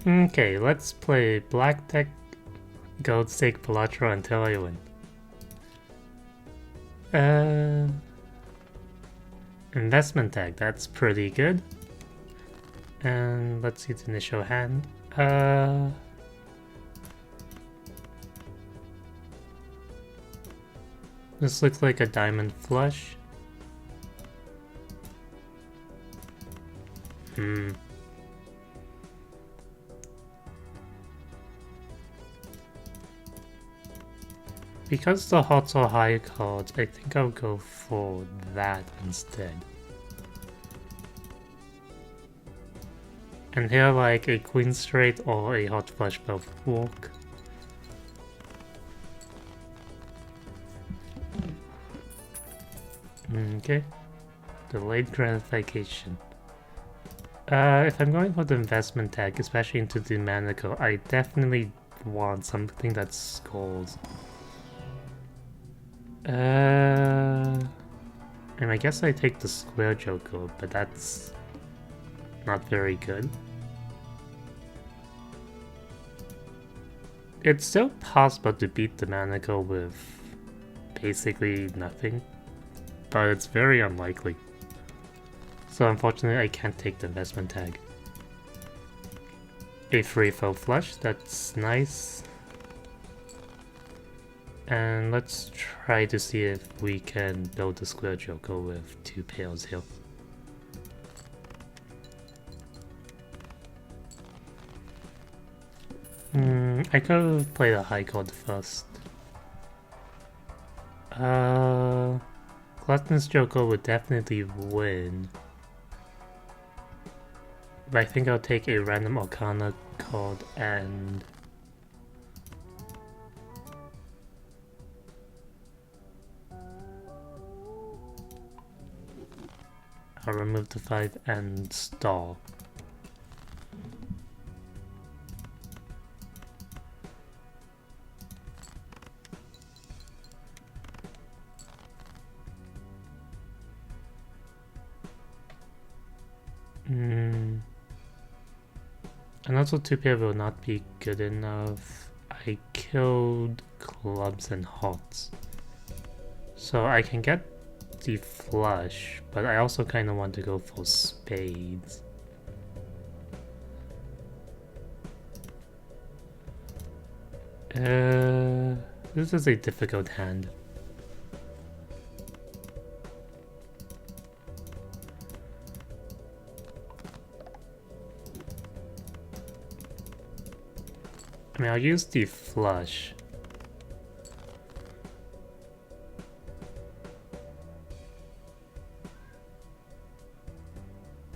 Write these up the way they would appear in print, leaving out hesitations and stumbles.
Okay, let's play Black Deck, Gold Stake, Balatro until I win. Investment tag, that's pretty good. And let's see the initial hand. This looks like a diamond flush. Because the hots are high cards, I think I'll go for that instead. And here like a queen straight or a hot flush both walk. Okay. Delayed gratification. If I'm going for the investment tag, especially into the Manico, I definitely want something that scores. And I guess I take the square Joker, but that's not very good. It's still possible to beat the Manico with basically nothing, but it's very unlikely. So unfortunately I can't take the investment tag. A free foe flush, that's nice. And let's try to see if we can build the square Joker with 2 pairs here. I could play the high card first. Gluttonous Joker would definitely win. But I think I'll take a random Arcana card and I'll remove the 5 and stall. And also 2 pair will not be good enough. I killed clubs and hots. So I can get the flush, but I also kind of want to go for spades. This is a difficult hand. I mean, I'll use the flush.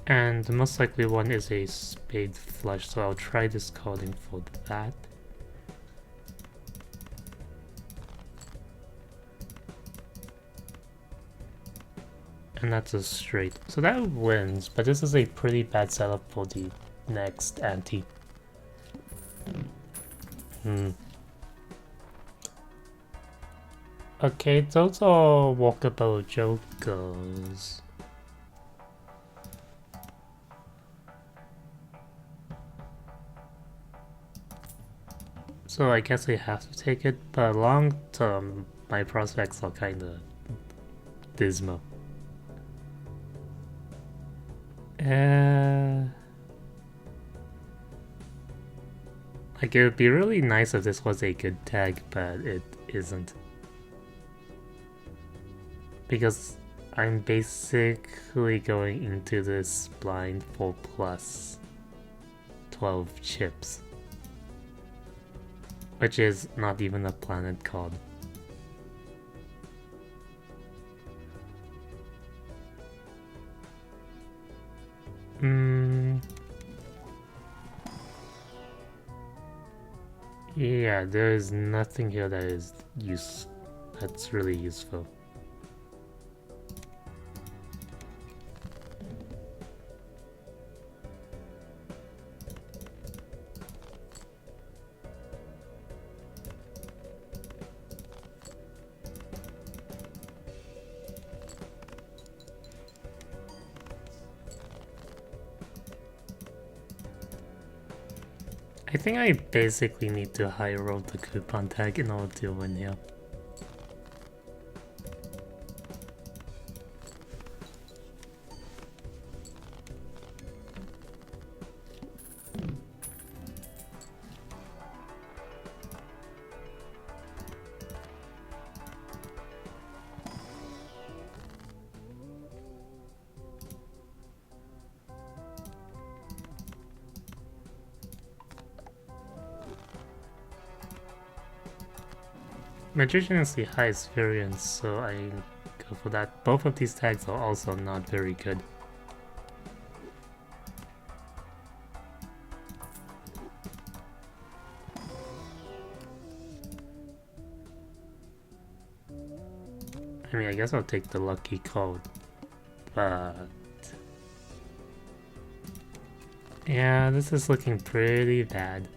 And the most likely one is a spade flush, so I'll try discarding for that. And that's a straight. So that wins, but this is a pretty bad setup for the next ante. Okay, those are walkable jokers. So I guess I have to take it, but long term, my prospects are kinda dismal. Like, it would be really nice if this was a good tag, but it isn't. Because I'm basically going into this blind for plus 12 chips. Which is not even a planet card. Yeah, there is nothing here that is that's really useful. I think I basically need to high roll the coupon tag in order to win here. Magician is the highest variance, so I go for that. Both of these tags are also not very good. I mean, I guess I'll take the lucky code, but... yeah, this is looking pretty bad.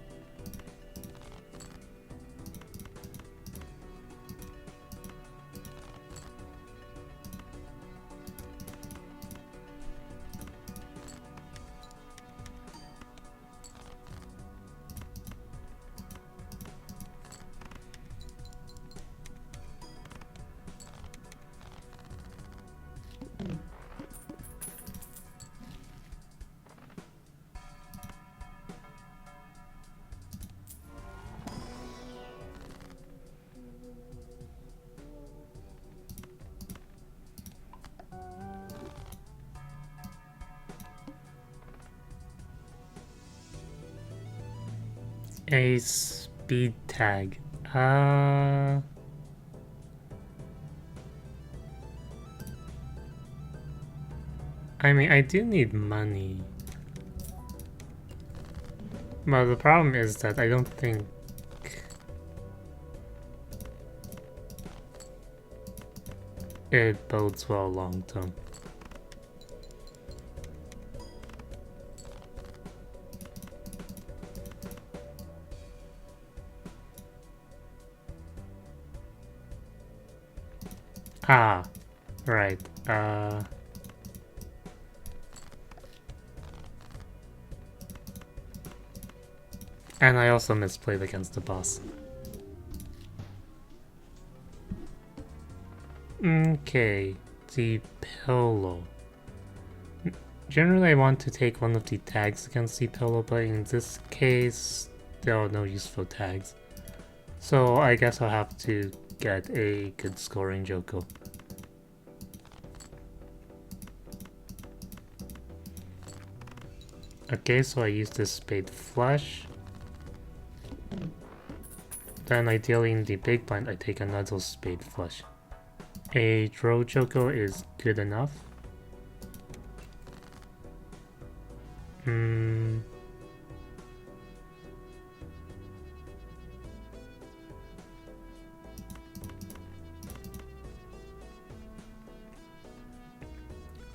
A speed tag. I mean, I do need money. But the problem is that I don't think it bodes well long term. Ah, right. And I also misplayed against the boss. Okay, the pillow. Generally I want to take one of the tags against the pillow, but in this case, there are no useful tags. So I guess I'll have to get a good scoring Joko. Okay, so I use this spade flush. Then ideally in the big blind I take another spade flush. A draw Joko is good enough.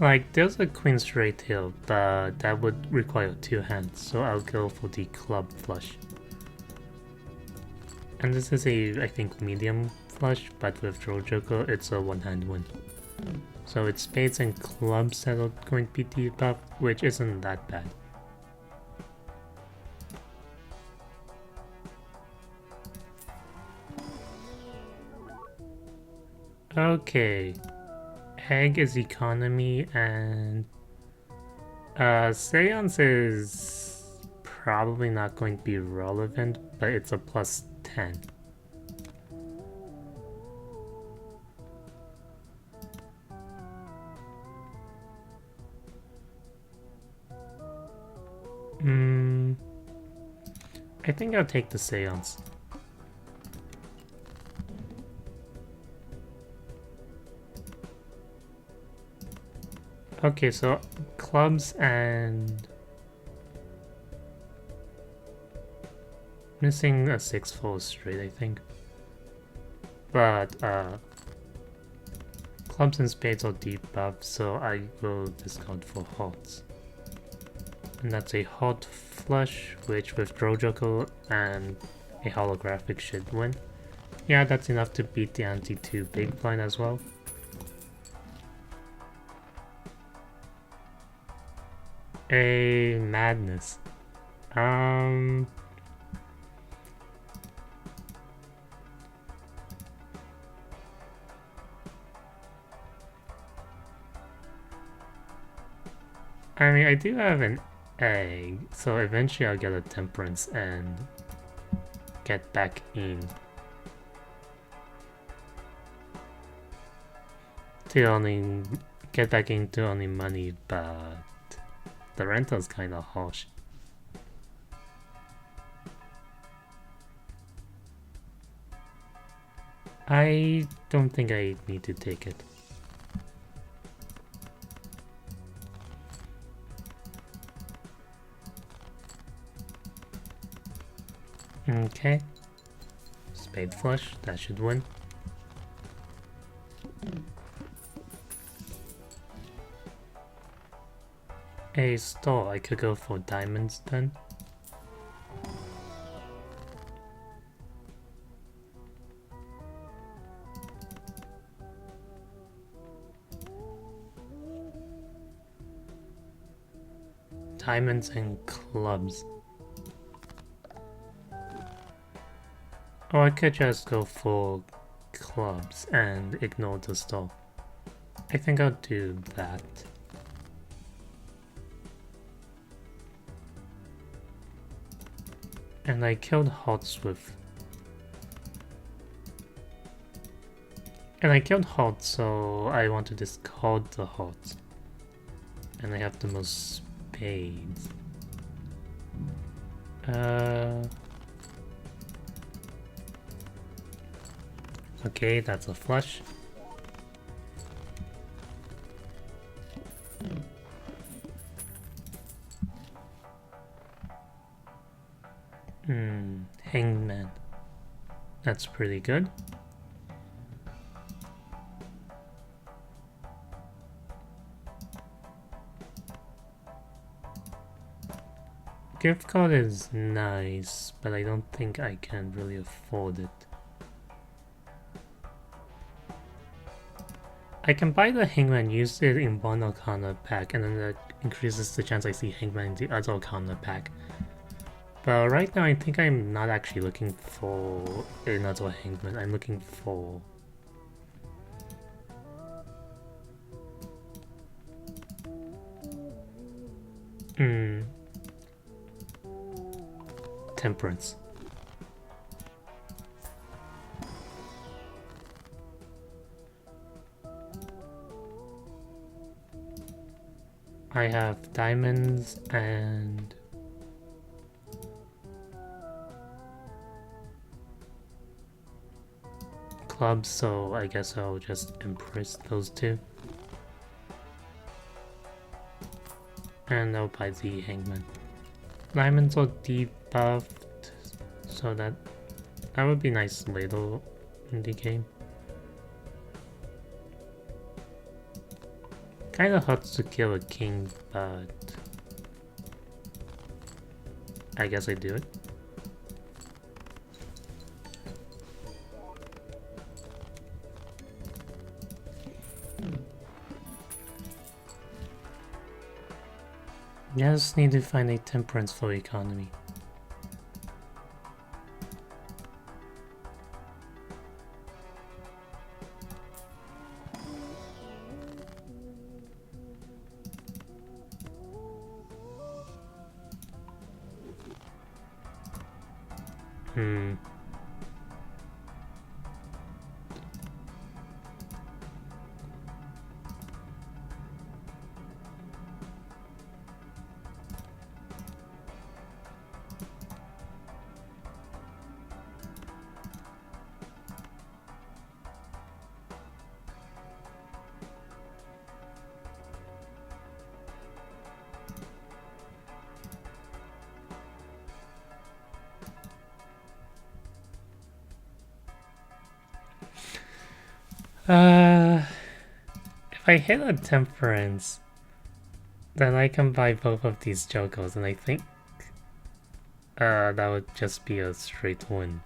Like, there's a queen straight here, but that would require two hands, so I'll go for the club flush. And this is a, I think, medium flush, but with draw Joko, it's a one-hand win. So it's spades and clubs that are going to be debuffed, which isn't that bad. Okay. Egg is economy, and Seance is probably not going to be relevant, but it's a plus 10. I think I'll take the Seance. Okay, so clubs and missing a 6-4 straight, I think. But clubs and spades are debuffed, so I will discount for hearts. And that's a hot flush, which with draw Joko and a holographic should win. Yeah, that's enough to beat the ante to big blind as well. A madness. I mean, I do have an egg, so eventually I'll get a temperance and get back in. To only get back into only money, but the rental's kind of harsh. I don't think I need to take it. Okay. Spade flush, that should win. A stall, I could go for diamonds then. Diamonds and clubs. Or I could just go for clubs and ignore the stall. I think I'll do that. And I killed Hots with... And I killed Hot, so I want to discard the Hot. And I have the most spades. Okay, that's a flush. Hangman. That's pretty good. Gift card is nice, but I don't think I can really afford it. I can buy the Hangman, use it in one Arcana pack, and then that increases the chance I see Hangman in the other Arcana pack. But right now I think I'm not actually looking for another Hangman, I'm looking for... Temperance. I have diamonds and clubs, so I guess I'll just impress those two. And I'll buy the Hangman. Diamonds are debuffed, so that would be nice later in the game. Kinda hurts to kill a king, but I guess I do it. Just need to find a temperance for economy. If I hit a temperance, then I can buy both of these jokers, and I think that would just be a straight win.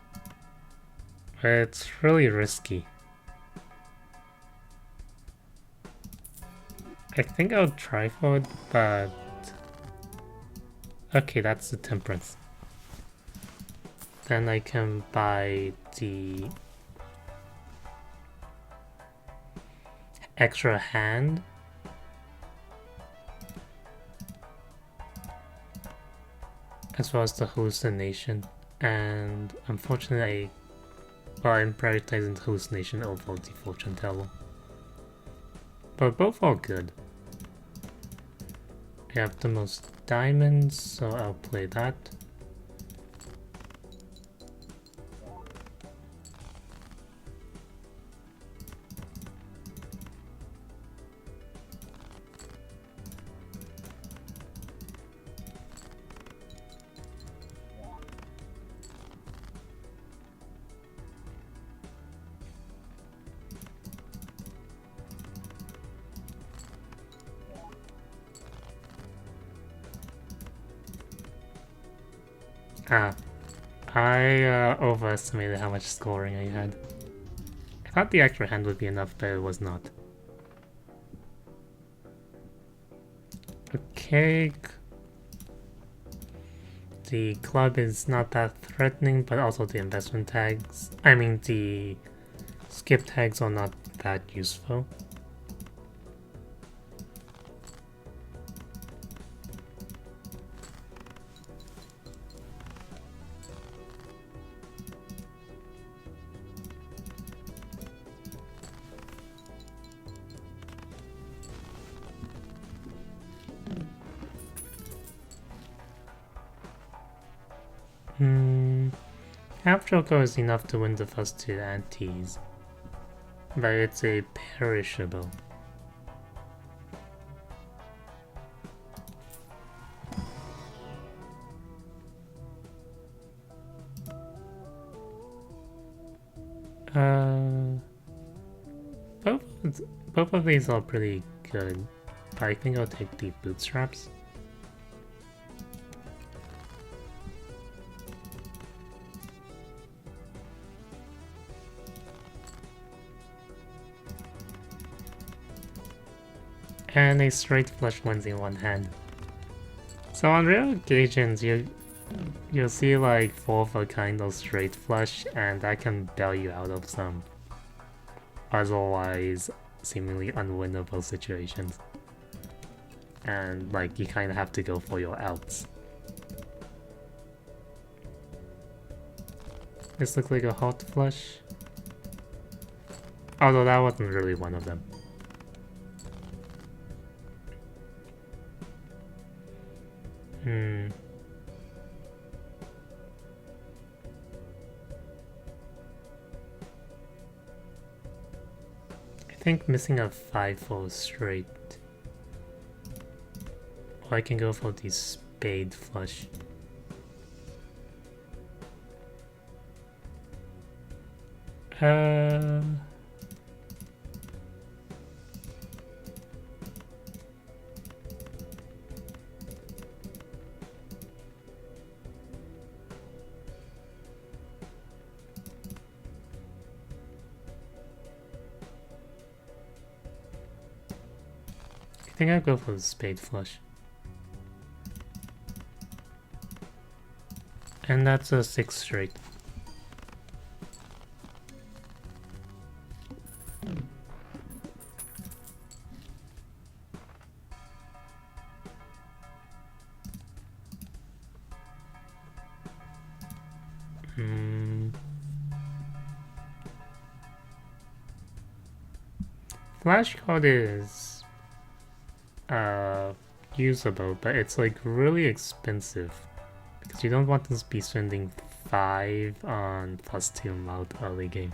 But it's really risky. I think I'll try for it, but... Okay, that's the temperance. Then I can buy the extra hand. as well as the hallucination. And unfortunately, I'm prioritizing the hallucination over the fortune teller. But both are good. I have the most diamonds, so I'll play that. I overestimated how much scoring I had. I thought the extra hand would be enough, but it was not. Okay. The club is not that threatening, but also the investment tags, the skip tags are not that useful. Half Joker is enough to win the first two antes, but it's a perishable. Both of these are pretty good, but I think I'll take the bootstraps. And a straight flush wins in one hand. So on real occasions, you'll see like 4 of a kind of straight flush, and that can bail you out of some otherwise seemingly unwinnable situations. And like you kind of have to go for your outs. This looks like a hot flush. Although that wasn't really one of them. I think missing a 5-4 straight. Or I can go for the spade flush. I think I'll go for the spade flush. And that's a 6 straight. Flashcard is usable, but it's like really expensive because you don't want to be spending 5 on +2 mode early game.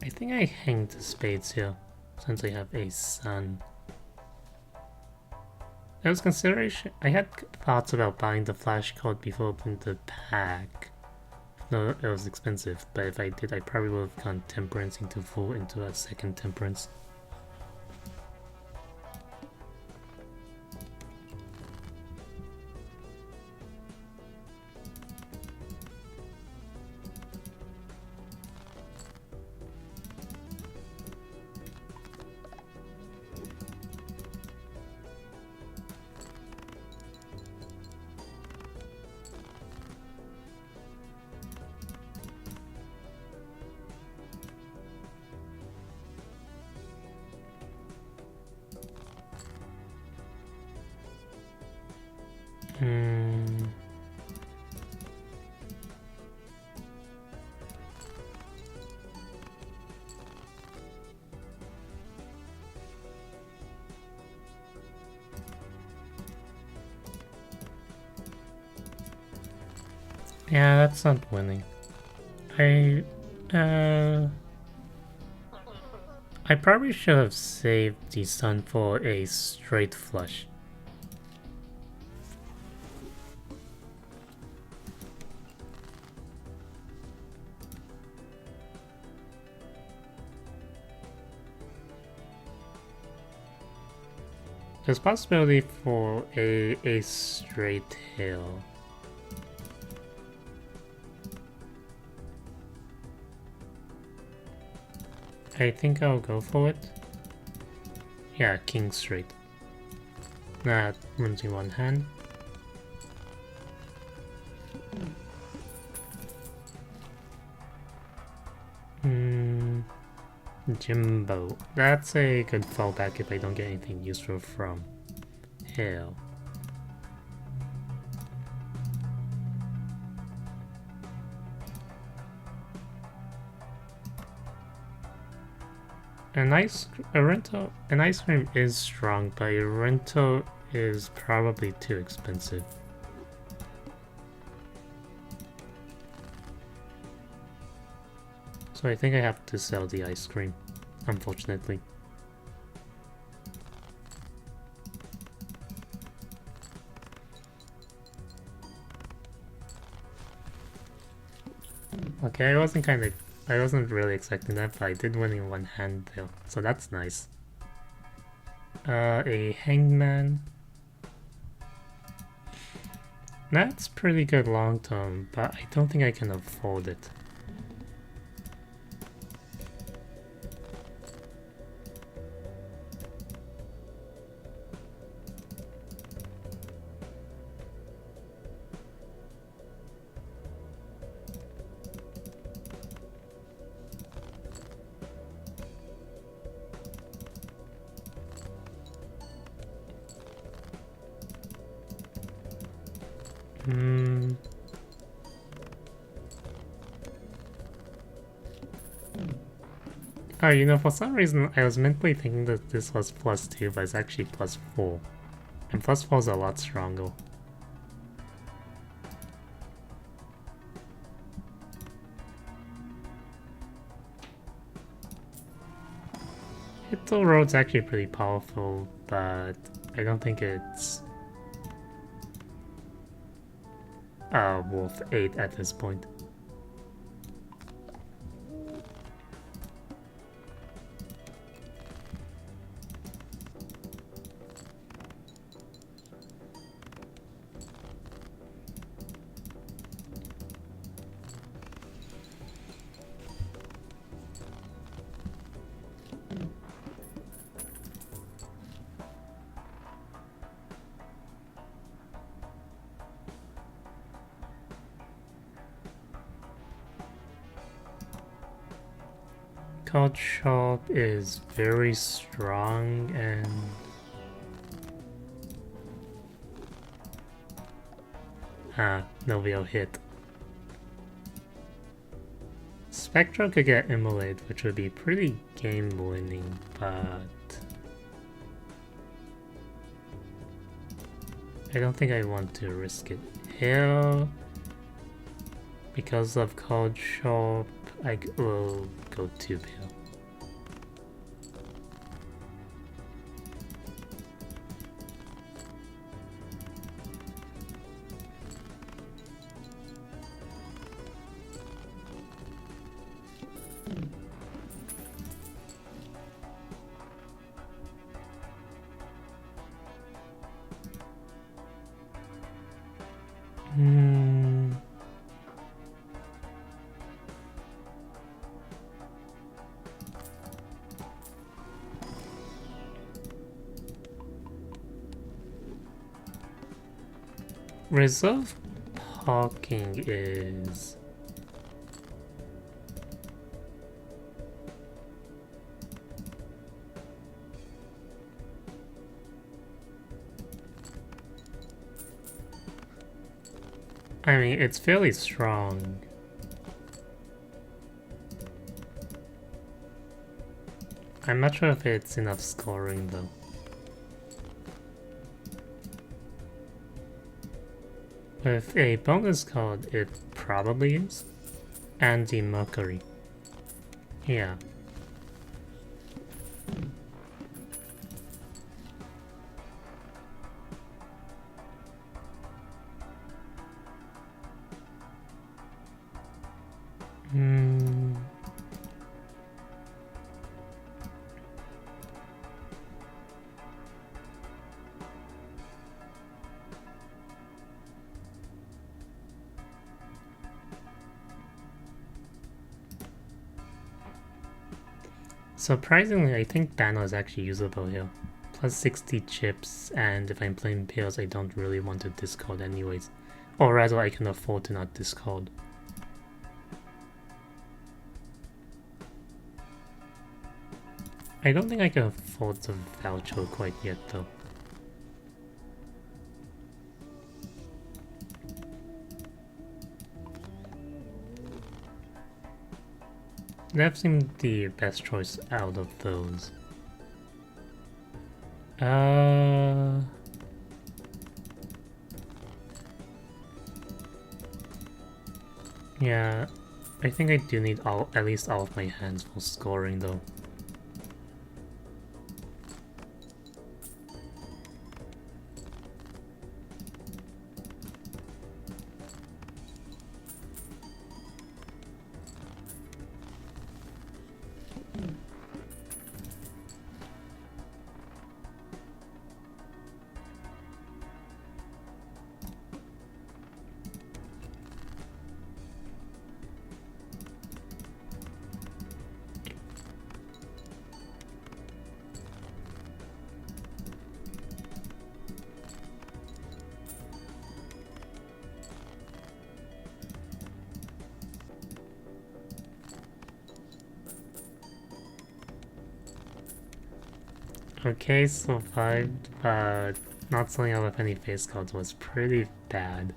I think I hang the spades here, since I have a sun. There was consideration. I had thoughts about buying the flash code before opening the pack. No, it was expensive, but if I did, I probably would have gone temperance into full into a second temperance. Yeah, that's not winning. I probably should have saved the sun for a straight flush. There's possibility for a straight tail. I think I'll go for it. Yeah, king straight. That runs in one hand. Jimbo. That's a good fallback if I don't get anything useful from Hell. An ice cream is strong, but a rental is probably too expensive. So I think I have to sell the ice cream, unfortunately. Okay, I wasn't really expecting that, but I did win in one hand though, so that's nice. A hangman. That's pretty good long term, but I don't think I can afford it. Oh, you know, for some reason I was mentally thinking that this was +2, but it's actually +4. And +4 is a lot stronger. Hito Road's actually pretty powerful, but I don't think it's worth 8 at this point. Card Shop is very strong and no real hit. Spectro could get Immolate, which would be pretty game winning, but I don't think I want to risk it here. Because of Card Shop, I will go 2 Pale. Reserve parking is... I mean, it's fairly strong. I'm not sure if it's enough scoring though. With a bonus card, it probably is. And the Mercury. Yeah. Surprisingly, I think Banner is actually usable here. Plus 60 chips, and if I'm playing pairs, I don't really want to discard anyways. Or rather, I can afford to not discard. I don't think I can afford the voucher quite yet though. That seemed the best choice out of those. Yeah, I think I do need at least all of my hands for scoring though. Okay, survived, but not selling out of any face cards was pretty bad.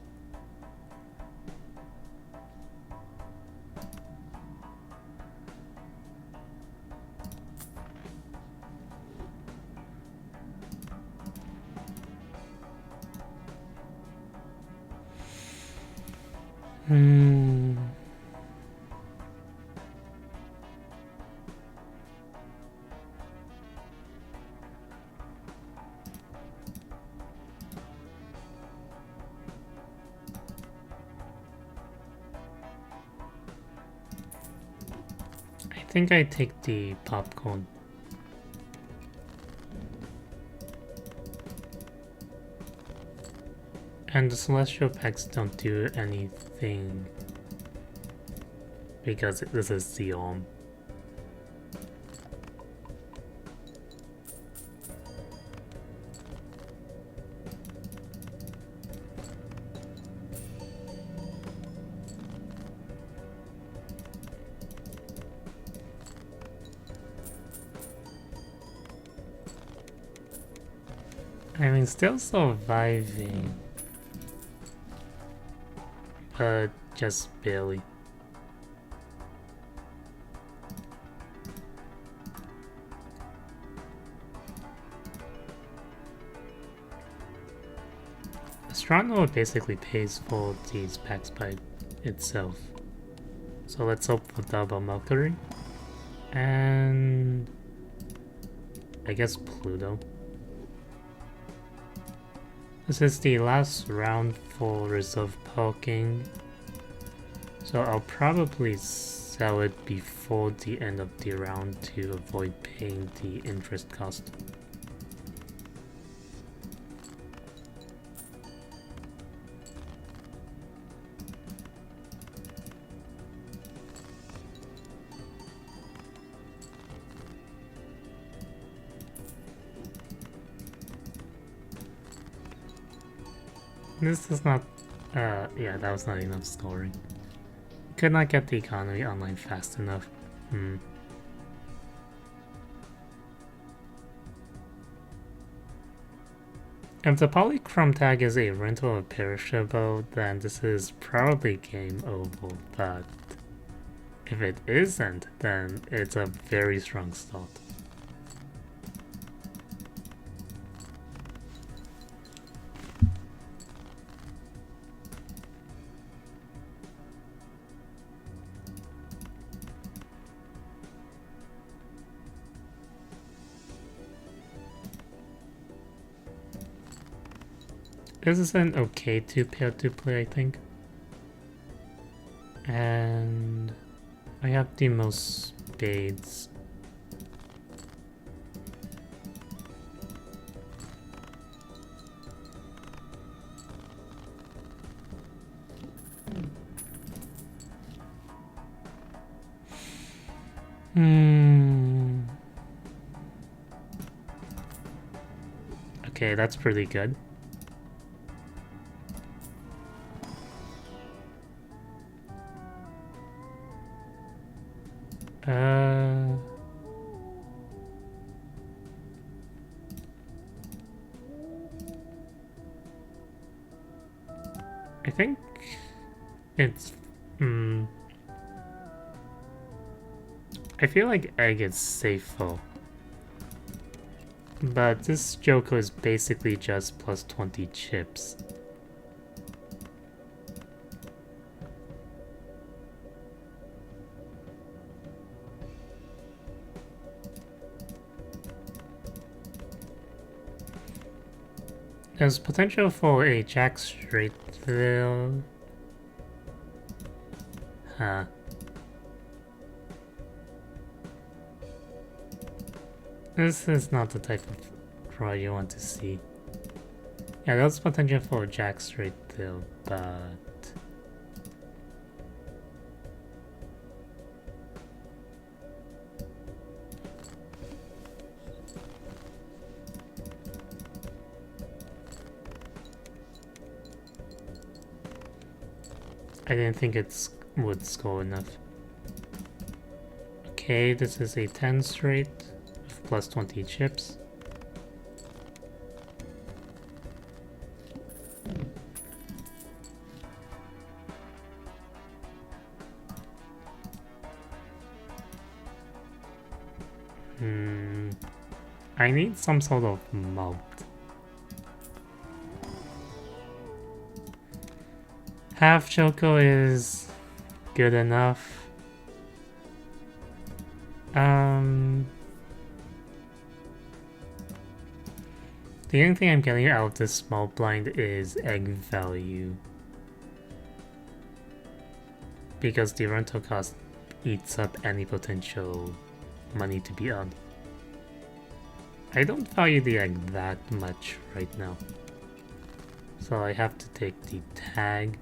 I think I take the popcorn. And the celestial packs don't do anything because this is the arm. I mean, still surviving, but just barely. Astronomer basically pays for these packs by itself. So let's hope for double Mercury. And I guess Pluto. This is the last round for reserve parking, so I'll probably sell it before the end of the round to avoid paying the interest cost. This is not... yeah, that was not enough scoring. Could not get the economy online fast enough. If the polychrome tag is a rental or perishable, then this is probably game over, but if it isn't, then it's a very strong start. This is an okay two-pair to play, I think. And I have the most spades. Okay, that's pretty good. I think it's I feel like egg is safer, but this joker is basically just plus 20 chips. There's potential for a jack straight there. Huh. This is not the type of draw you want to see. Yeah, there's potential for a jack straight there, but... I didn't think it would score enough. Okay, this is a 10 straight with plus 20 chips. I need some sort of mount. Half choco is good enough. The only thing I'm getting out of this small blind is egg value, because the rental cost eats up any potential money to be earned. I don't value the egg that much right now, so I have to take the tag.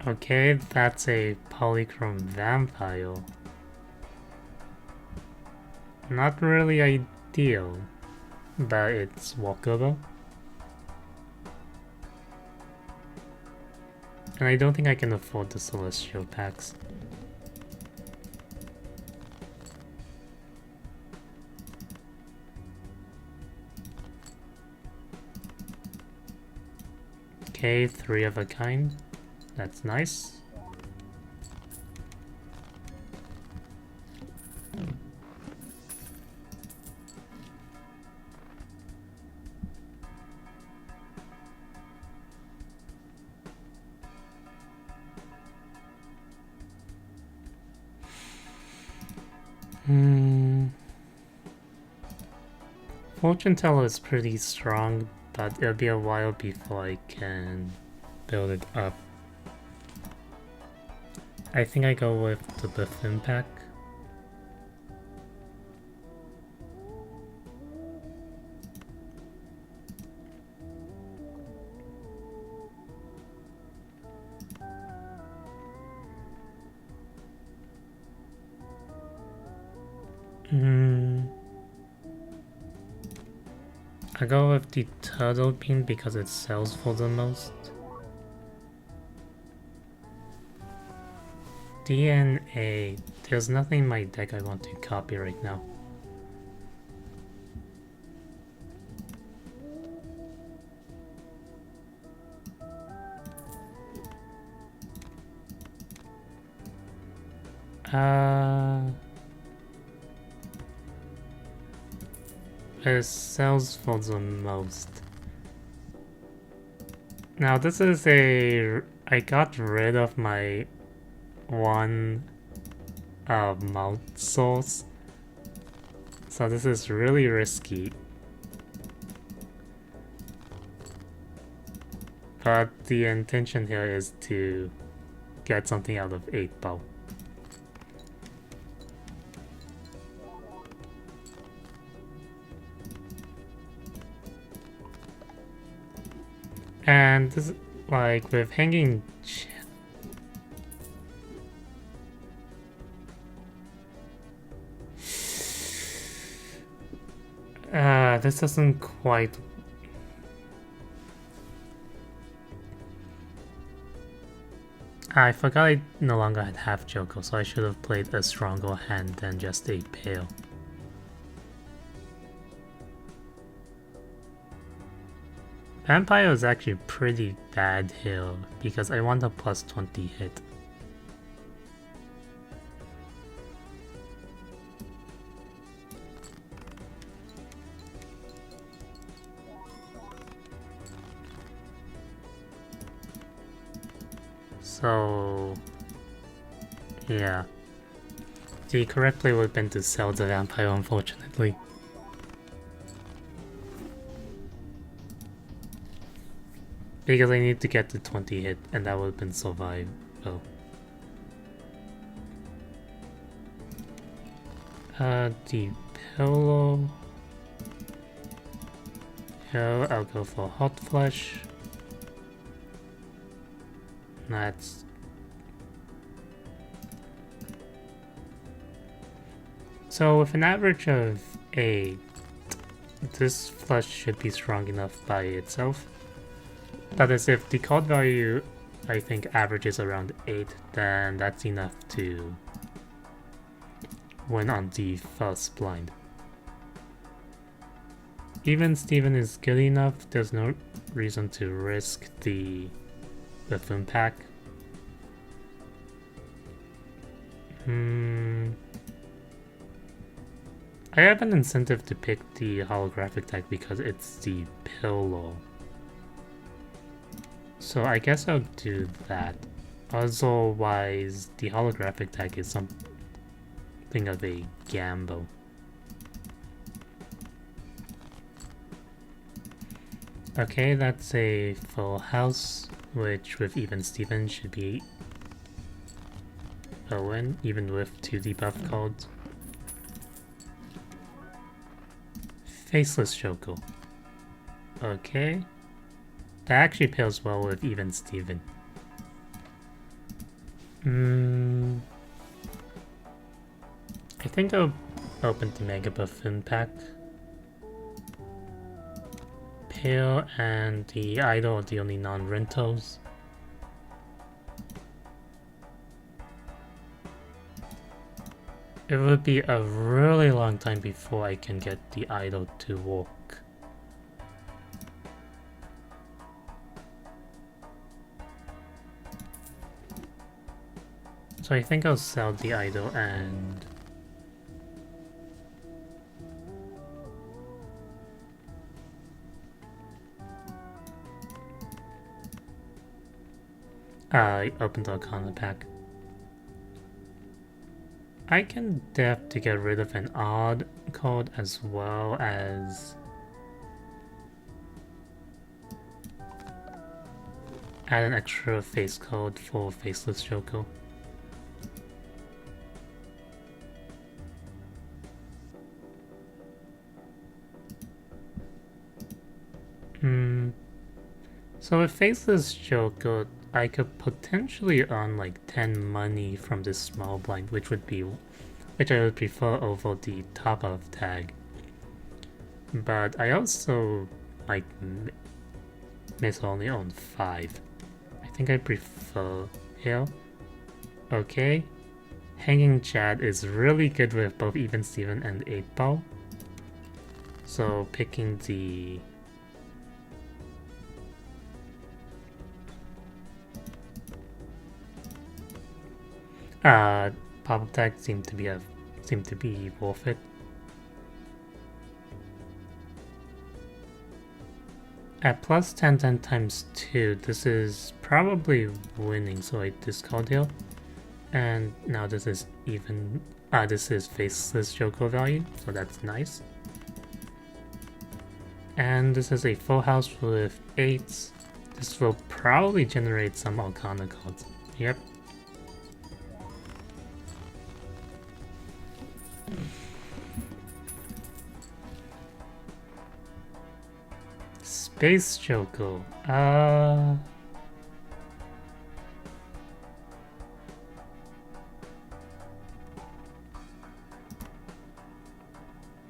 Okay, that's a polychrome vampire. Not really ideal, but it's walkable. And I don't think I can afford the celestial packs. Okay, 3 of a kind. That's nice. Fortune teller is pretty strong, but it'll be a while before I can build it up. I think I go with the Buffin pack. I go with the turtle bean because it sells for the most. DNA. There's nothing in my deck I want to copy right now. It sells for the most. Now this is I got rid of my one mouth source, so this is really risky. But the intention here is to get something out of 8 ball. And this, like, with hanging this doesn't quite. I forgot I no longer had half Joko, so I should have played a stronger hand than just a pair. Vampire is actually pretty bad here because I want a plus 20 hit. So yeah, the correct play would have been to sell the vampire, unfortunately. Because I need to get the 20 hit, and that would have been survival. The pillow. Here, I'll go for hot flush. That's. So with an average of 8, this flush should be strong enough by itself. That is, if the card value, I think, averages around 8, then that's enough to win on the first blind. Even Steven is good enough, there's no reason to risk the Buffoon pack. I have an incentive to pick the holographic deck because it's the pillow. So I guess I'll do that. Otherwise, the holographic deck is something of a gamble. Okay, that's a full house, which with even Steven should be a win, even with 2 debuff cards. Faceless Shoko. Okay. That actually pairs well with even Steven. I think I'll open the Mega Buffoon pack. Pair and the Idol are the only non-rentals. It would be a really long time before I can get the Idol to work. So I think I'll sell the Idol and I opened the Arcarna pack. I can def to get rid of an odd card as well as add an extra face card for Faceless Shoko. So with Faceless Shoko, I could potentially earn like 10 money from this small blind, which would be which I would prefer over the top of tag. But I also might miss only on 5. I think I prefer Hill. Okay. Hanging Chad is really good with both Even Steven and 8 Ball. So picking the pop-up tag seemed to be worth it. At plus 10 times 2, this is probably winning, so I discard Hill. And now this is even this is faceless Joker value, so that's nice. And this is a full house with 8s. This will probably generate some Arcana cards. Yep. Space Joker.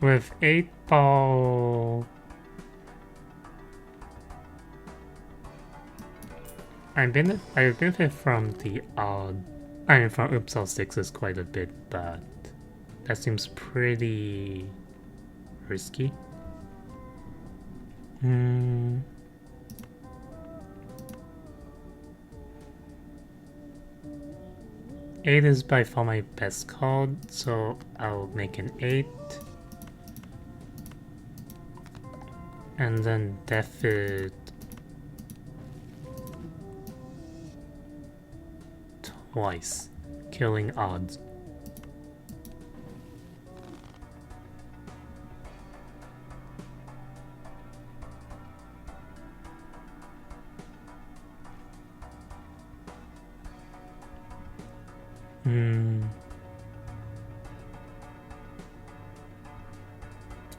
With 8 Ball, I benefit from the odd. I mean, from Oops All Sixes quite a bit, but that seems pretty risky. 8 is by far my best card, so I'll make an 8. And then def it twice, killing odds.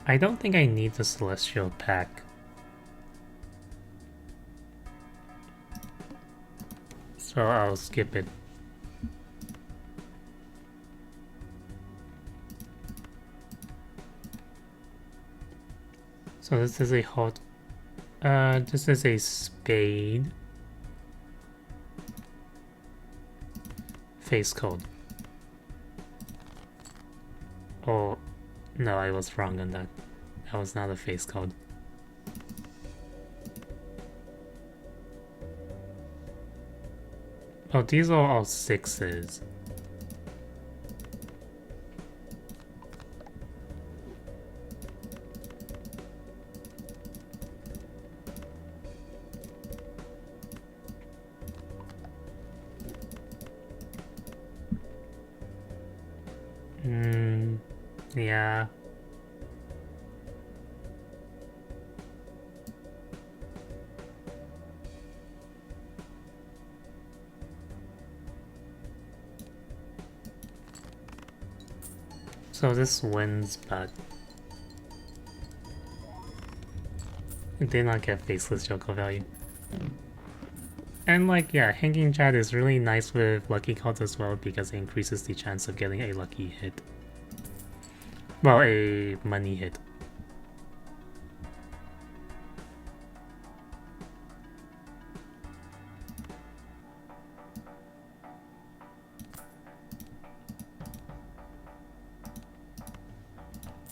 I don't think I need the Celestial pack. So I'll skip it. So this is a hot. This is a spade. Face code. Oh, no, I was wrong on that. That was not a face code. Oh, these are all 6s. Yeah. So this wins, but it did not get faceless Joker value. And like, yeah, Hanging Chat is really nice with lucky cards as well because it increases the chance of getting a lucky hit. Well, a money hit.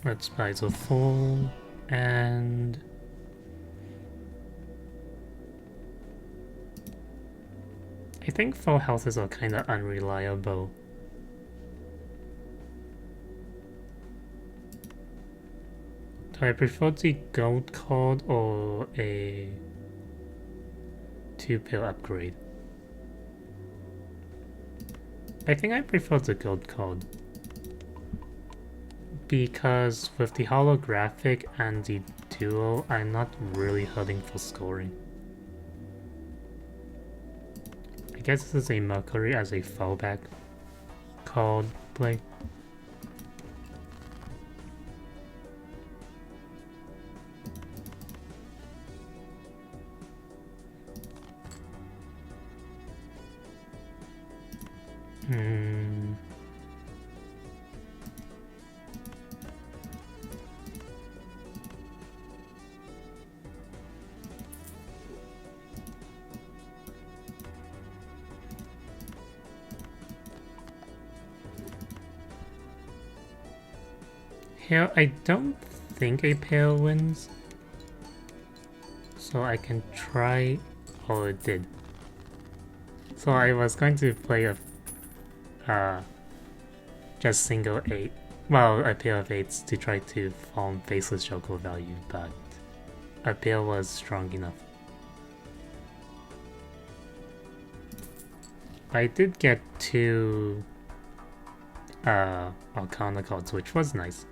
Let's buy the full and I think full houses are kind of unreliable. Do I prefer the gold card or a 2-pill upgrade? I think I prefer the gold card. Because with the holographic and the duo, I'm not really hurting for scoring. I guess this is a Mercury as a fallback card play. Here, I don't think a pair wins. So I can try... Oh, it did. So I was going to play a just single 8. Well, a pair of 8s to try to farm faceless Joko value, but a pair was strong enough. I did get 2 Arcarna cards, which was nice.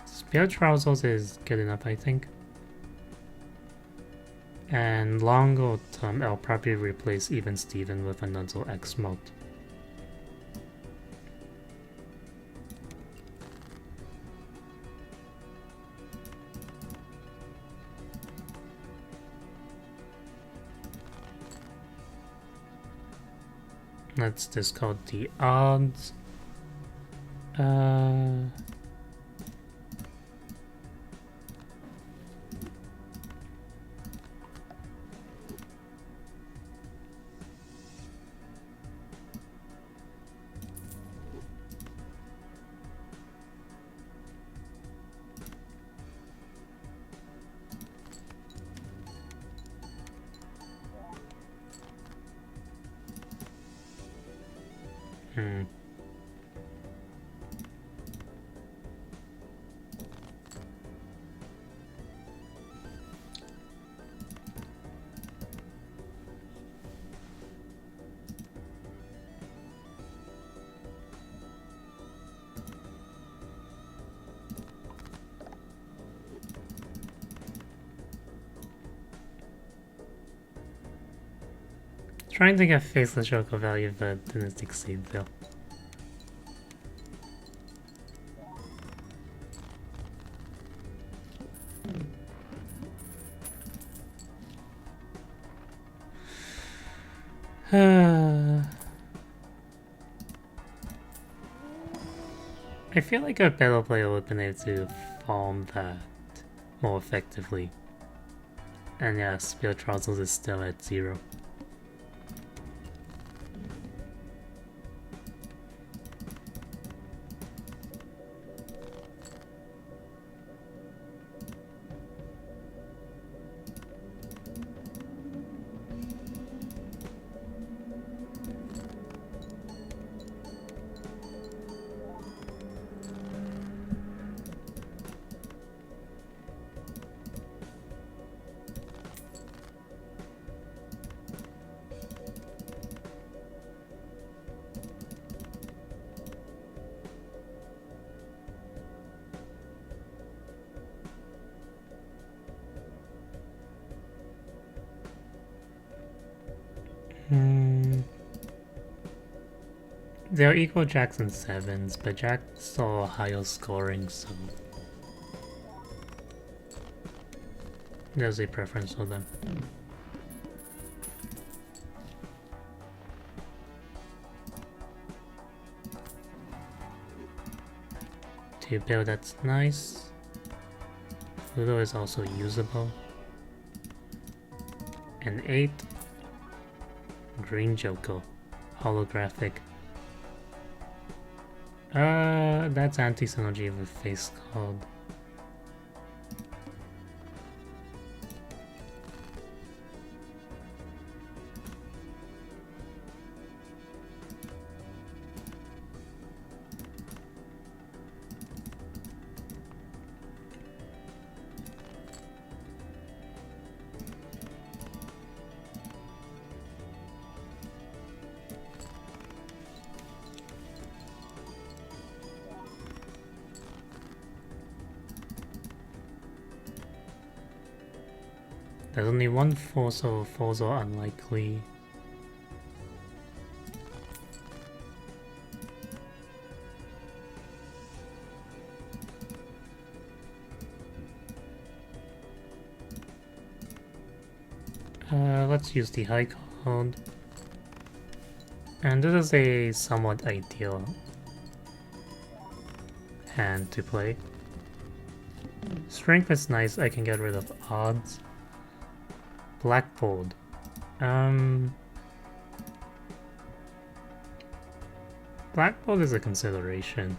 Spear Trousers is good enough, I think. And longer term, I'll probably replace Even Steven with another X mode. Let's discard the odds. Trying to get faceless Joko value, but didn't succeed though. I feel like a better player would have been able to farm that more effectively. And yeah, Spear Trousers is still at 0. They're equal jacks and 7s, but jacks are higher scoring, so there's a preference for them. Two bill, that's nice. Ludo is also usable. And 8. Green Joko. Holographic. That's anti-synergy with face card. There's only one 4, so 4s are unlikely. Let's use the high card. And this is a somewhat ideal hand to play. Strength is nice, I can get rid of odds. Blackboard. Blackboard is a consideration.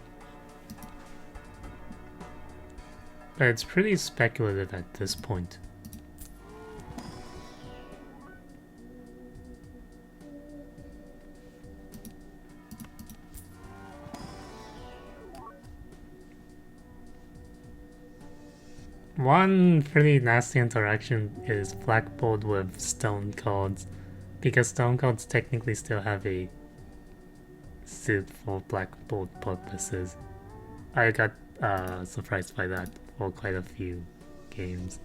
But it's pretty speculative at this point. One pretty nasty interaction is Blackboard with stone cards, because stone cards technically still have a suit for Blackboard purposes. I got surprised by that for quite a few games.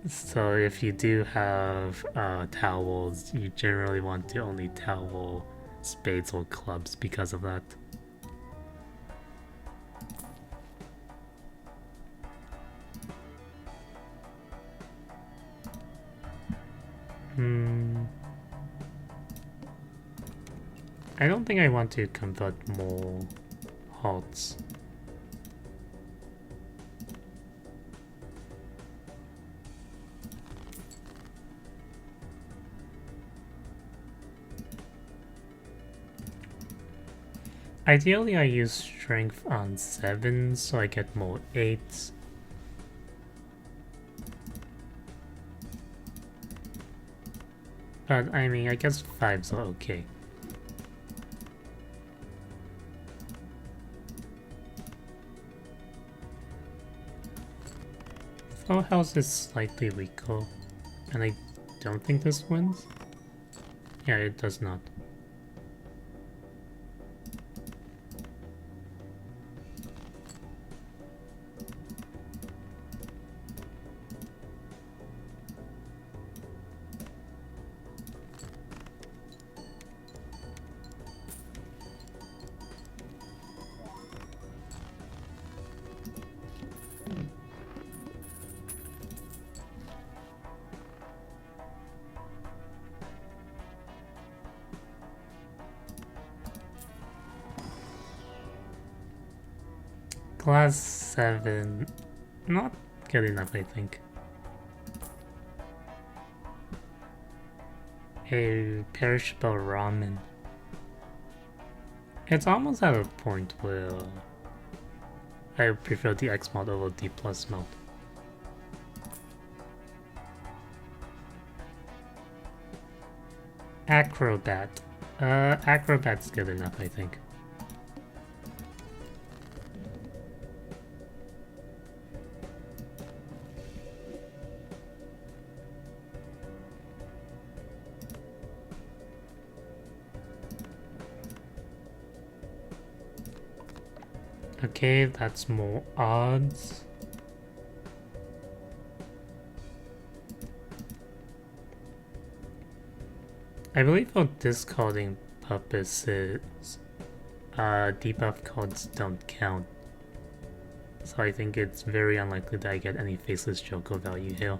So if you do have towels, you generally want to only towel spades or clubs because of that. I don't think I want to convert more hearts. Ideally, I use strength on 7s so I get more 8s. But I mean, I guess 5s are okay. Full house is slightly weaker, and I don't think this wins. Yeah, it does not. Class 7, not good enough, I think. A perishable ramen. It's almost at a point where I prefer the X mod over D plus mod. Acrobat. Acrobat's good enough, I think. Okay, that's more odds. I believe for discarding purposes, debuff cards don't count. So I think it's very unlikely that I get any faceless Joker value here.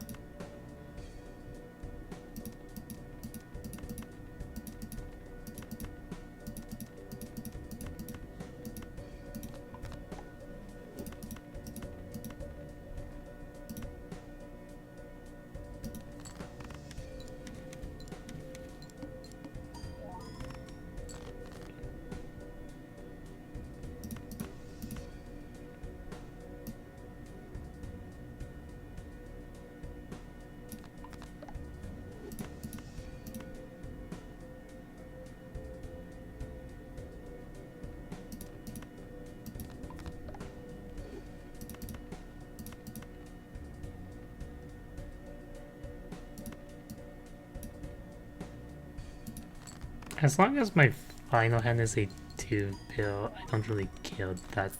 As long as my final hand is a 2-pill, I don't really care that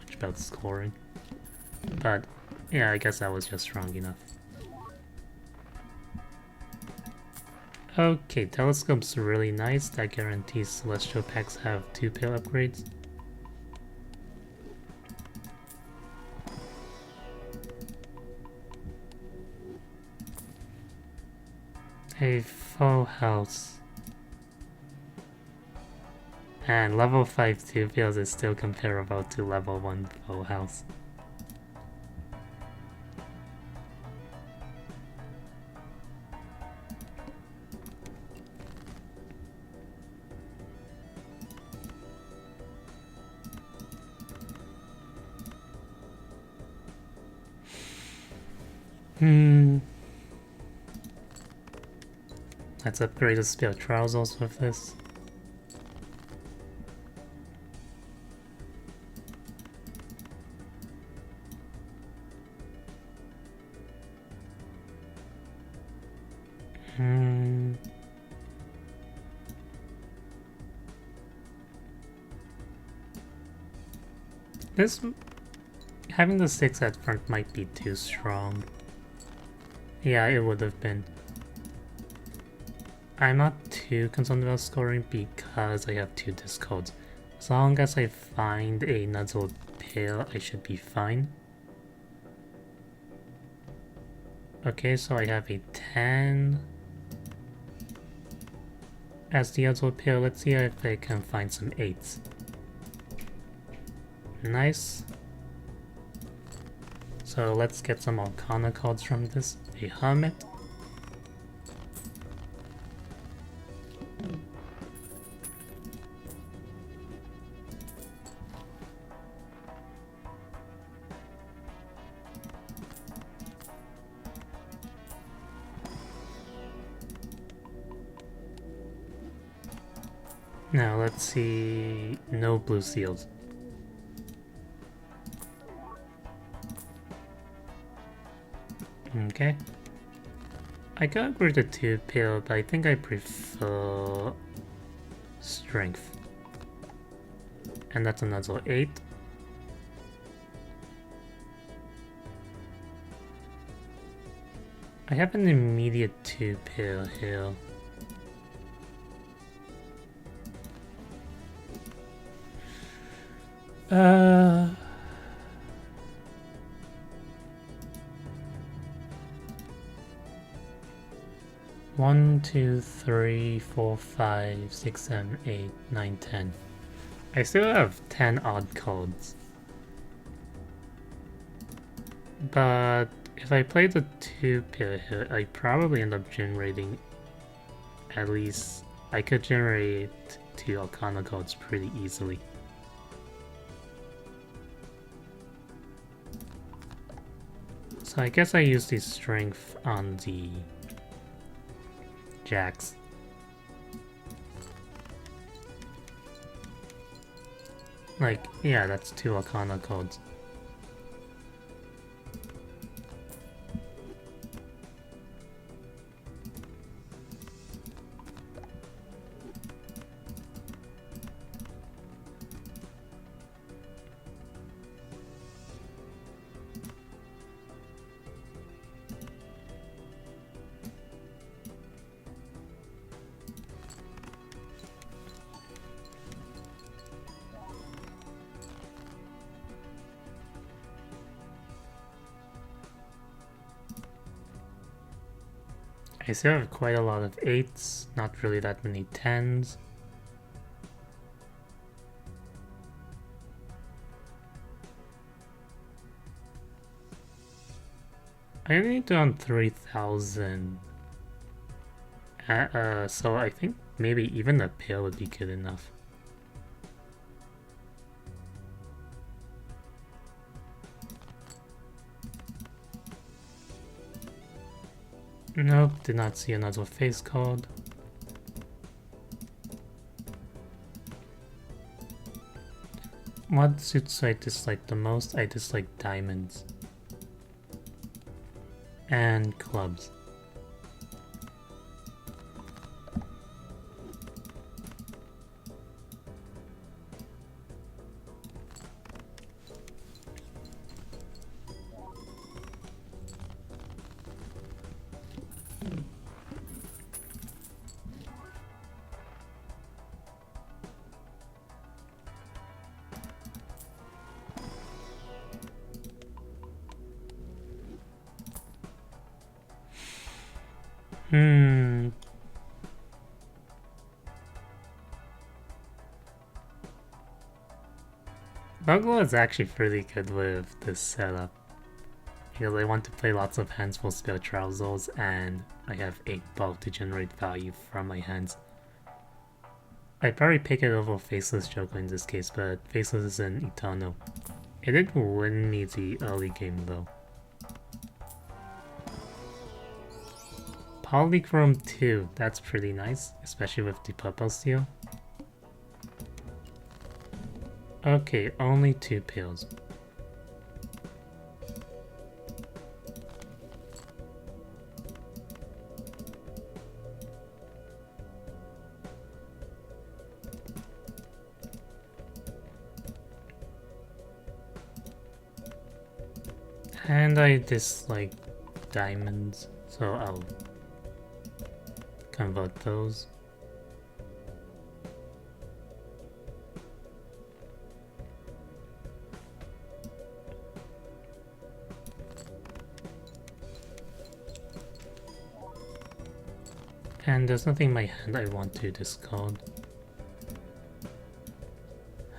much about scoring. But yeah, I guess that was just strong enough. Okay, Telescope's really nice. That guarantees Celestial packs have 2-pill upgrades. A full house. And level 5 2 pills is still comparable to level 1 full house. Let's upgrade the spell trials also with this. This having the 6 at front might be too strong. Yeah, it would have been. I'm not too concerned about scoring because I have 2 discards. As long as I find a nuzzle pair, I should be fine. Okay, so I have a 10 as the nuzzle pair. Let's see if I can find some 8s. Nice. So let's get some Arcana cards from this. A Hermit. Now let's see, no blue seals. Okay. I could upgrade the 2 pill, but I think I prefer strength. And that's another 8. I have an immediate 2 pill here. One, 2, 3, 4, 5, 6, 7, 8, 9, 10. I still have 10 odd cards. But if I play the 2 pill here, I probably end up generating at least, I could generate 2 Arcana cards pretty easily. So I guess I use the strength on the jacks. Like, yeah, that's 2 Arcana cards. I still have quite a lot of 8s, not really that many 10s. I only need to on 3,000. So I think maybe even a pill would be good enough. Nope, did not see another face card. What suits I dislike the most? I dislike diamonds. And clubs. Buglo is actually pretty good with this setup. Because I want to play lots of hands full spell trousers, and I have 8 bulk to generate value from my hands. I'd probably pick it over Faceless Joker in this case, but Faceless is an Eternal. It did win me the early game though. Polychrome 2, that's pretty nice, especially with the purple steel. Okay, only 2 pills. And I dislike diamonds, so I'll convert those. And there's nothing in my hand I want to discard.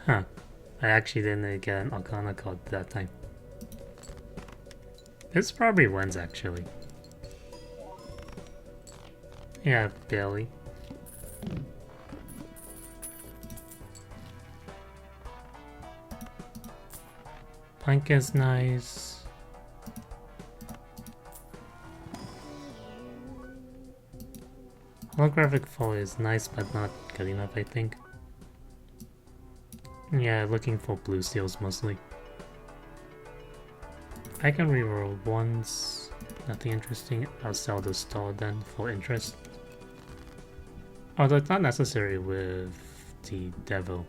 Huh. I actually didn't get an Arcana card that time. This probably wins, actually. Yeah, barely. Punk is nice. Holographic Fall is nice, but not good enough, I think. Yeah, looking for blue steals mostly. I can reroll once. Nothing interesting. I'll sell the store then for interest. Although it's not necessary with the devil.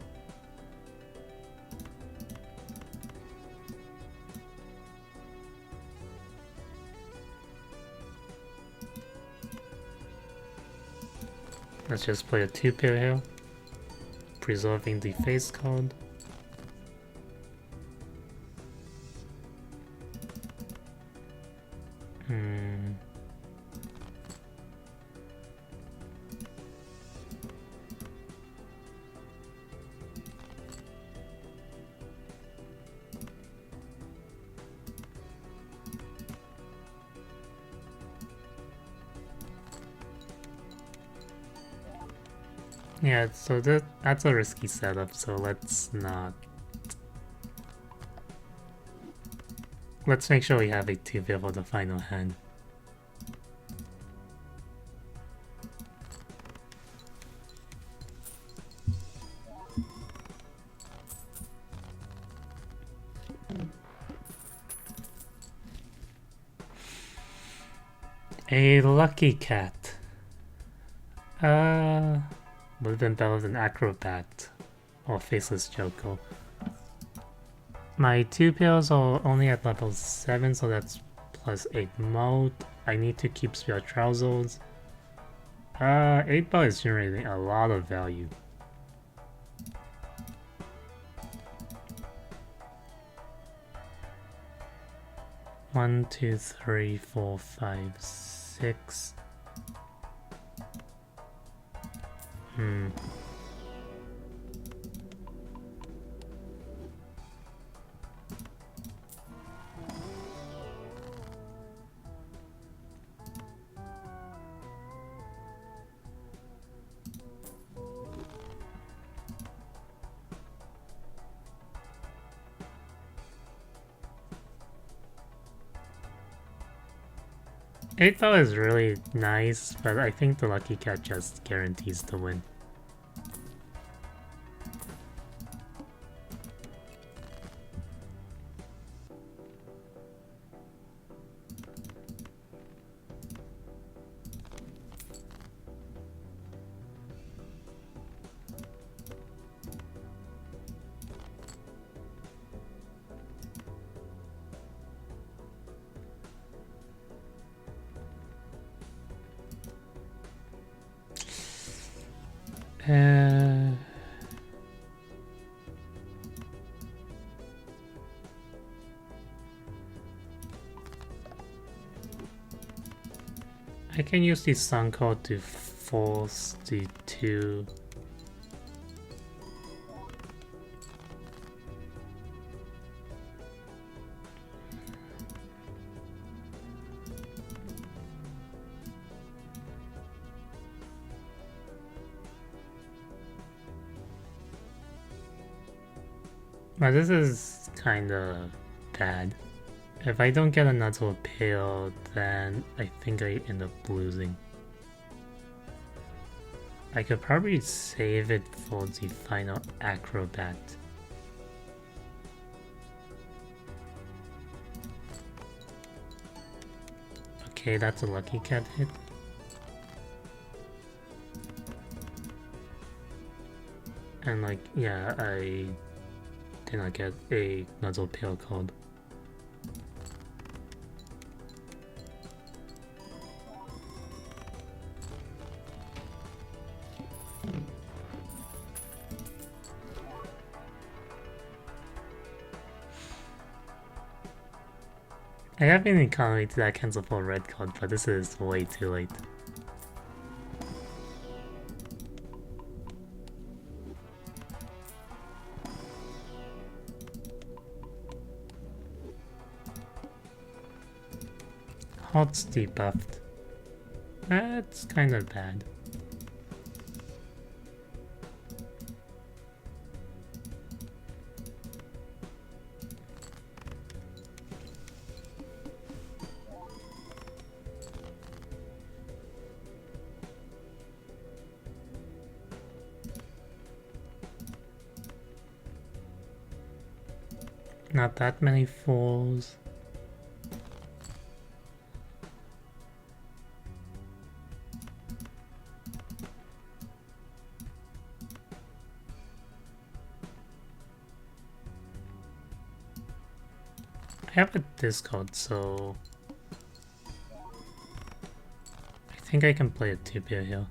Let's just play a 2-pair here. Preserving the face card. Yeah, so that's a risky setup, so let's not. Let's make sure we have a 2-pair for the final hand. A lucky cat. Would have been better than Acrobat or Faceless Joker. My 2 pairs are only at level 7, so that's plus 8 mode. I need to keep spare trousers. 8 bar is generating a lot of value. One, two, three, 4, 5, 6. 8 bar is really nice, but I think the lucky cat just guarantees the win. I can use the Sun card to force the 2. But this is kinda bad. If I don't get another appeal, then I think I end up losing. I could probably save it for the final acrobat. Okay, that's a lucky cat hit. And like, yeah, I did not get another pale card. I have an economy to that cancel for a red card, but this is way too late. Hot's debuffed. That's kind of bad. Not that many falls. I have a discard, so I think I can play a Tupia here.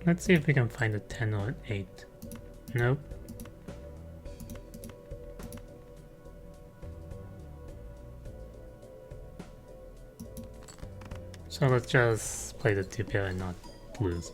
Let's see if we can find a 10 or an 8. Nope. So let's just play the 2 pair and not lose.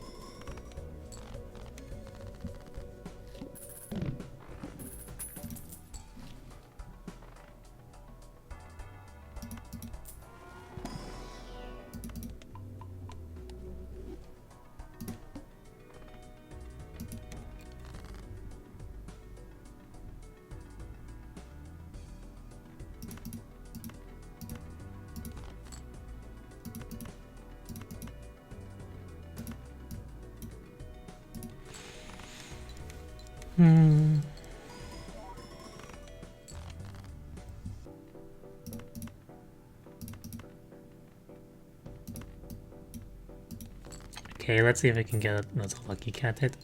Okay, let's see if I can get another lucky cat hit.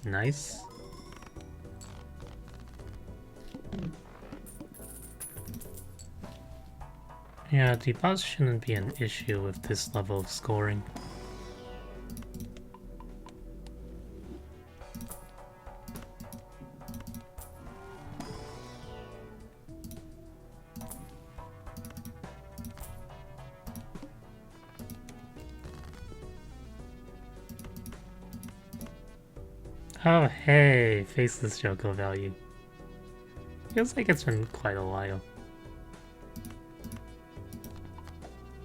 Nice. Yeah, the boss shouldn't be an issue with this level of scoring. Oh hey, faceless Joker value. Feels like it's been quite a while.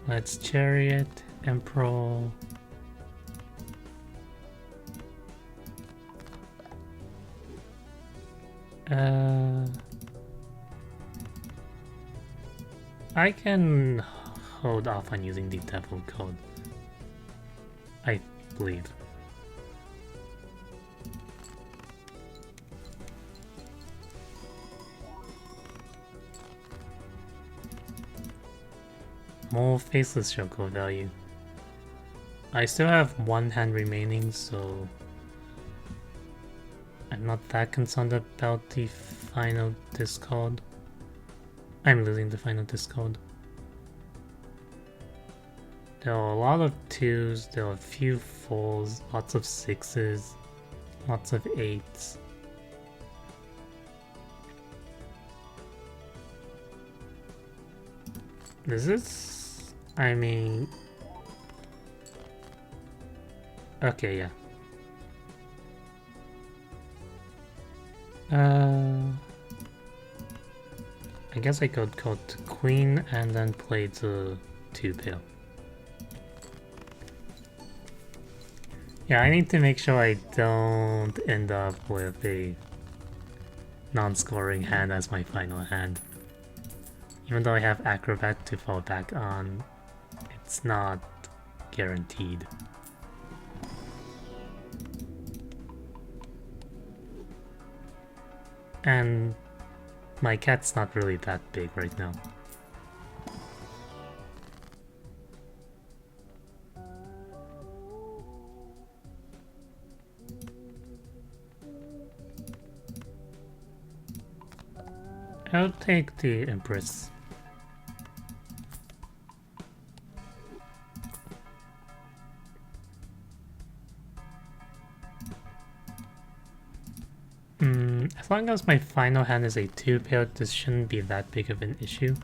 Let's Chariot, Emperor. I can hold off on using the Devil code, I believe. More faceless Joker value. I still have one hand remaining, so I'm not that concerned about the final discard. I'm losing the final discard. There are a lot of 2s, there are a few 4s, lots of 6s, lots of 8s. This is... I mean... Okay, yeah. I guess I could go to queen and then play the 2-pair. Yeah, I need to make sure I don't end up with a non-scoring hand as my final hand. Even though I have Acrobat to fall back on, it's not guaranteed. And my cat's not really that big right now. I'll take the Empress. As long as my final hand is a 2-pair, this shouldn't be that big of an issue.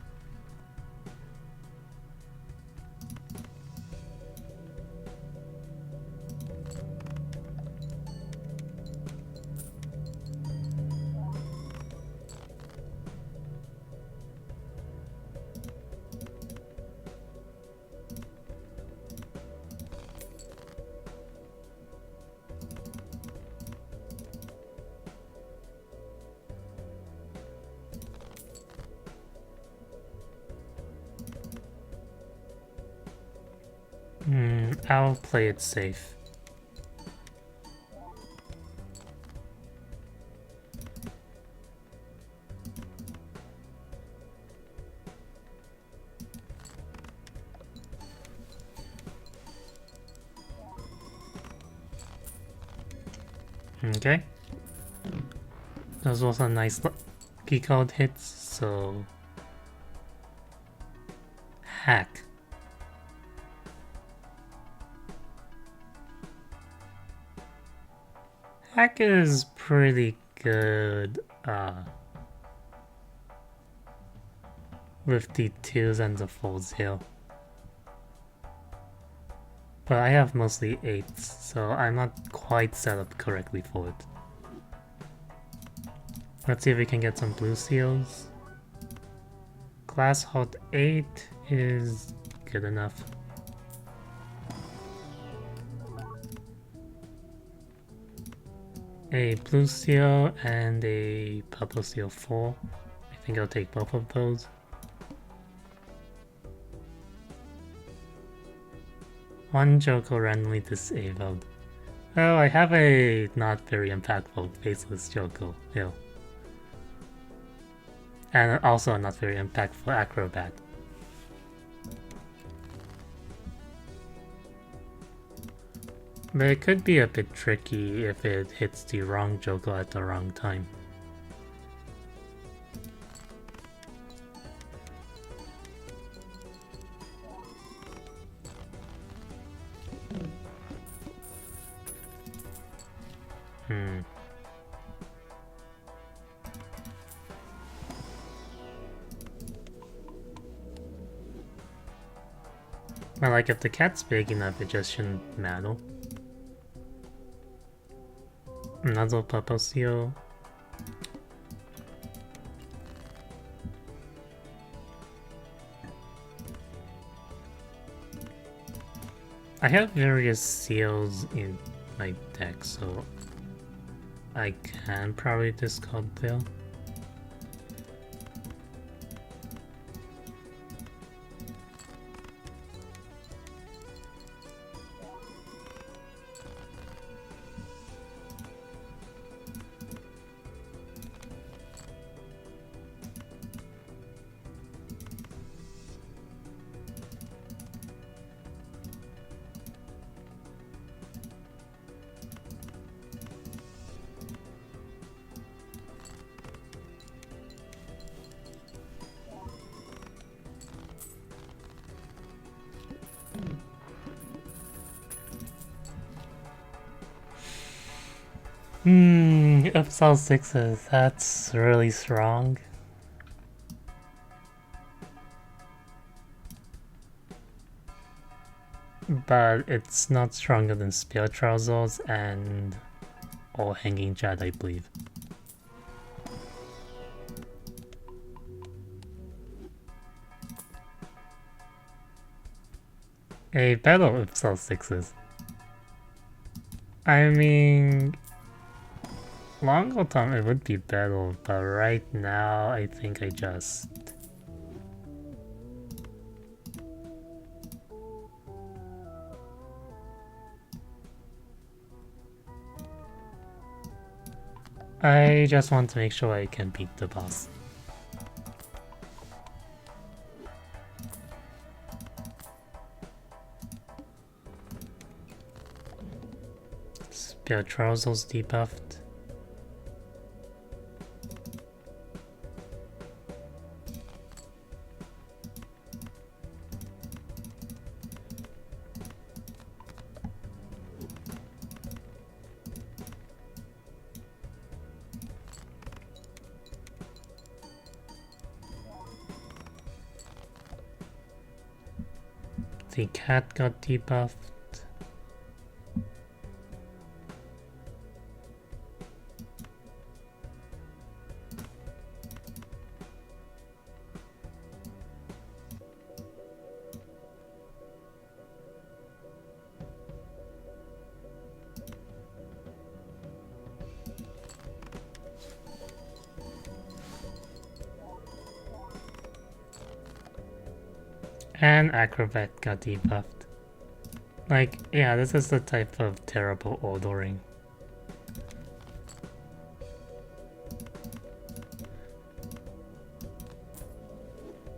I'll play it safe. Okay. Those was a nice lucky card hits, so... Hack. Hack is pretty good with the 2s and the 4s here. But I have mostly 8s, so I'm not quite set up correctly for it. Let's see if we can get some blue seals. Glass hot 8 is good enough. A blue seal and a purple seal 4. I think I'll take both of those. One Joker randomly disabled. Oh, I have a not very impactful faceless Joker hill. And also a not very impactful Acrobat. But it could be a bit tricky if it hits the wrong Joker at the wrong time. Well, like if the cat's big enough, it just shouldn't matter. Another purple seal. I have various seals in my deck, so I can probably discard them. Upsell 6s, that's really strong. but it's not stronger than Spear Trousers and or Hanging Chat, I believe. A battle of Cell 6s. I mean, longer term it would be better, but right now I think I just... I just want to make sure I can beat the boss. Spear Trousers debuffed. The cat got debuffed. And Acrobat got debuffed. Like, yeah, this is the type of terrible ordering.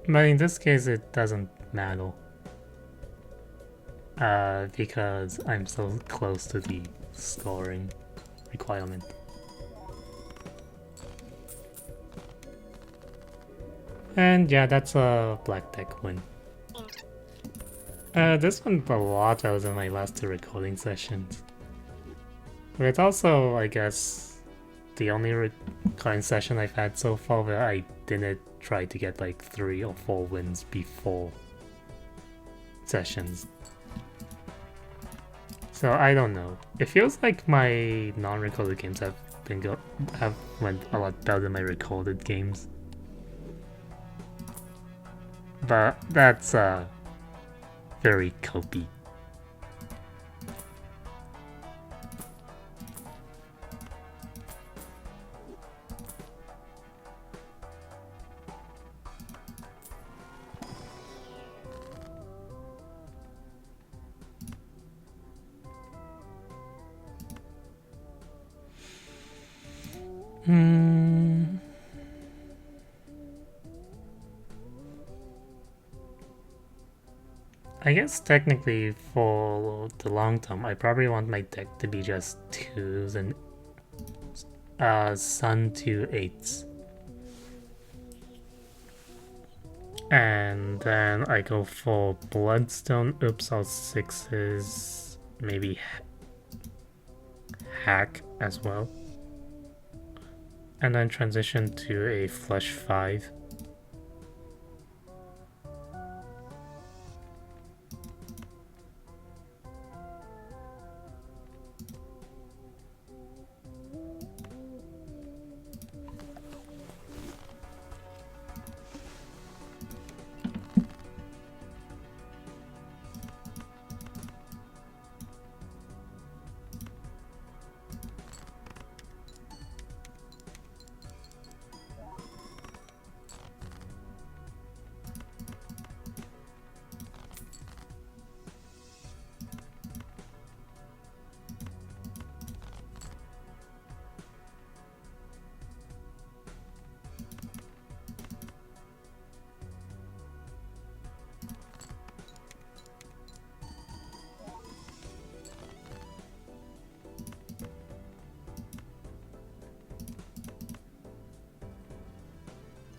But in this case, it doesn't matter. Because I'm so close to the scoring requirement. And yeah, that's a black deck win. This went a lot better than my last two recording sessions. But it's also, I guess, the only recording session I've had so far where I didn't try to get like 3 or 4 wins before sessions. So I don't know. It feels like my non-recorded games have went a lot better than my recorded games. But that's very copy. I guess technically for the long term, I probably want my deck to be just 2s and Sun 2 8s. And then I go for Bloodstone, Upsal 6s, maybe Hack as well. And then transition to a Flush 5.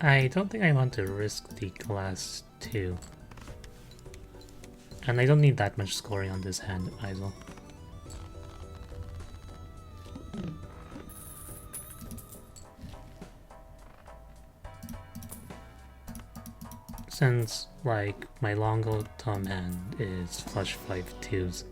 I don't think I want to risk the glass 2. And I don't need that much scoring on this hand either. since like my long term hand is flush 5-2s.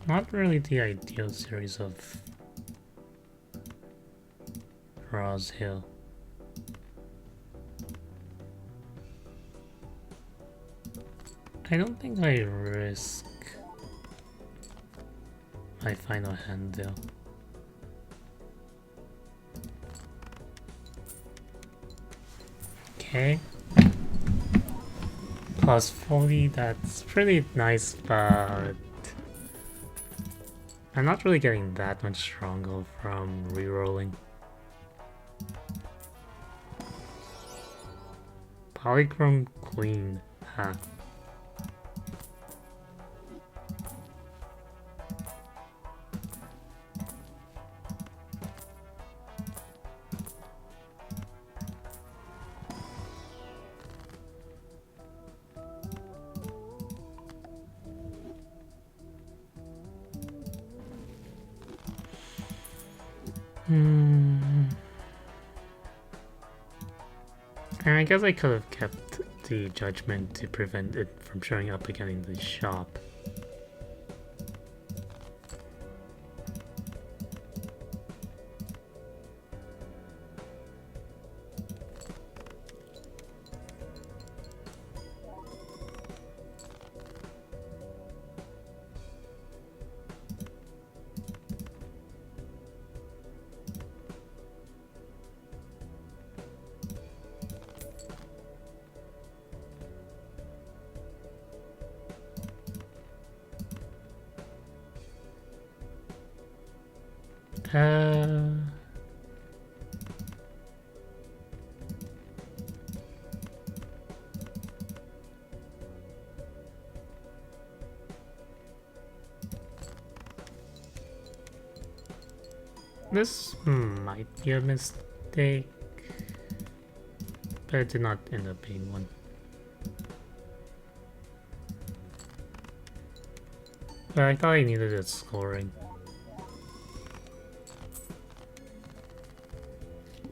Not really the ideal series of draws here. I don't think I risk my final hand though. Okay. Plus 40, that's pretty nice, but I'm not really getting that much stronger from rerolling. Polychrome Queen, huh? And I guess I could have kept the judgment to prevent it from showing up again in the shop. This might be a mistake, but it did not end up being one. But I thought I needed it scoring.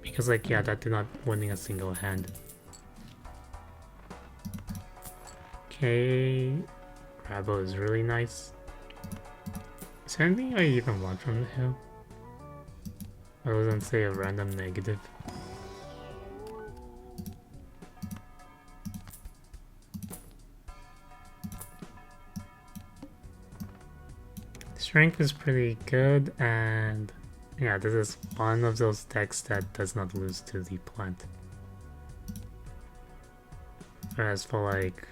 Because like, yeah, that did not winning a single hand. Okay, Grabo is really nice. Is there anything I even want from the hill? Other than say a random negative. Strength is pretty good, and yeah, this is one of those decks that does not lose to the plant. Whereas for like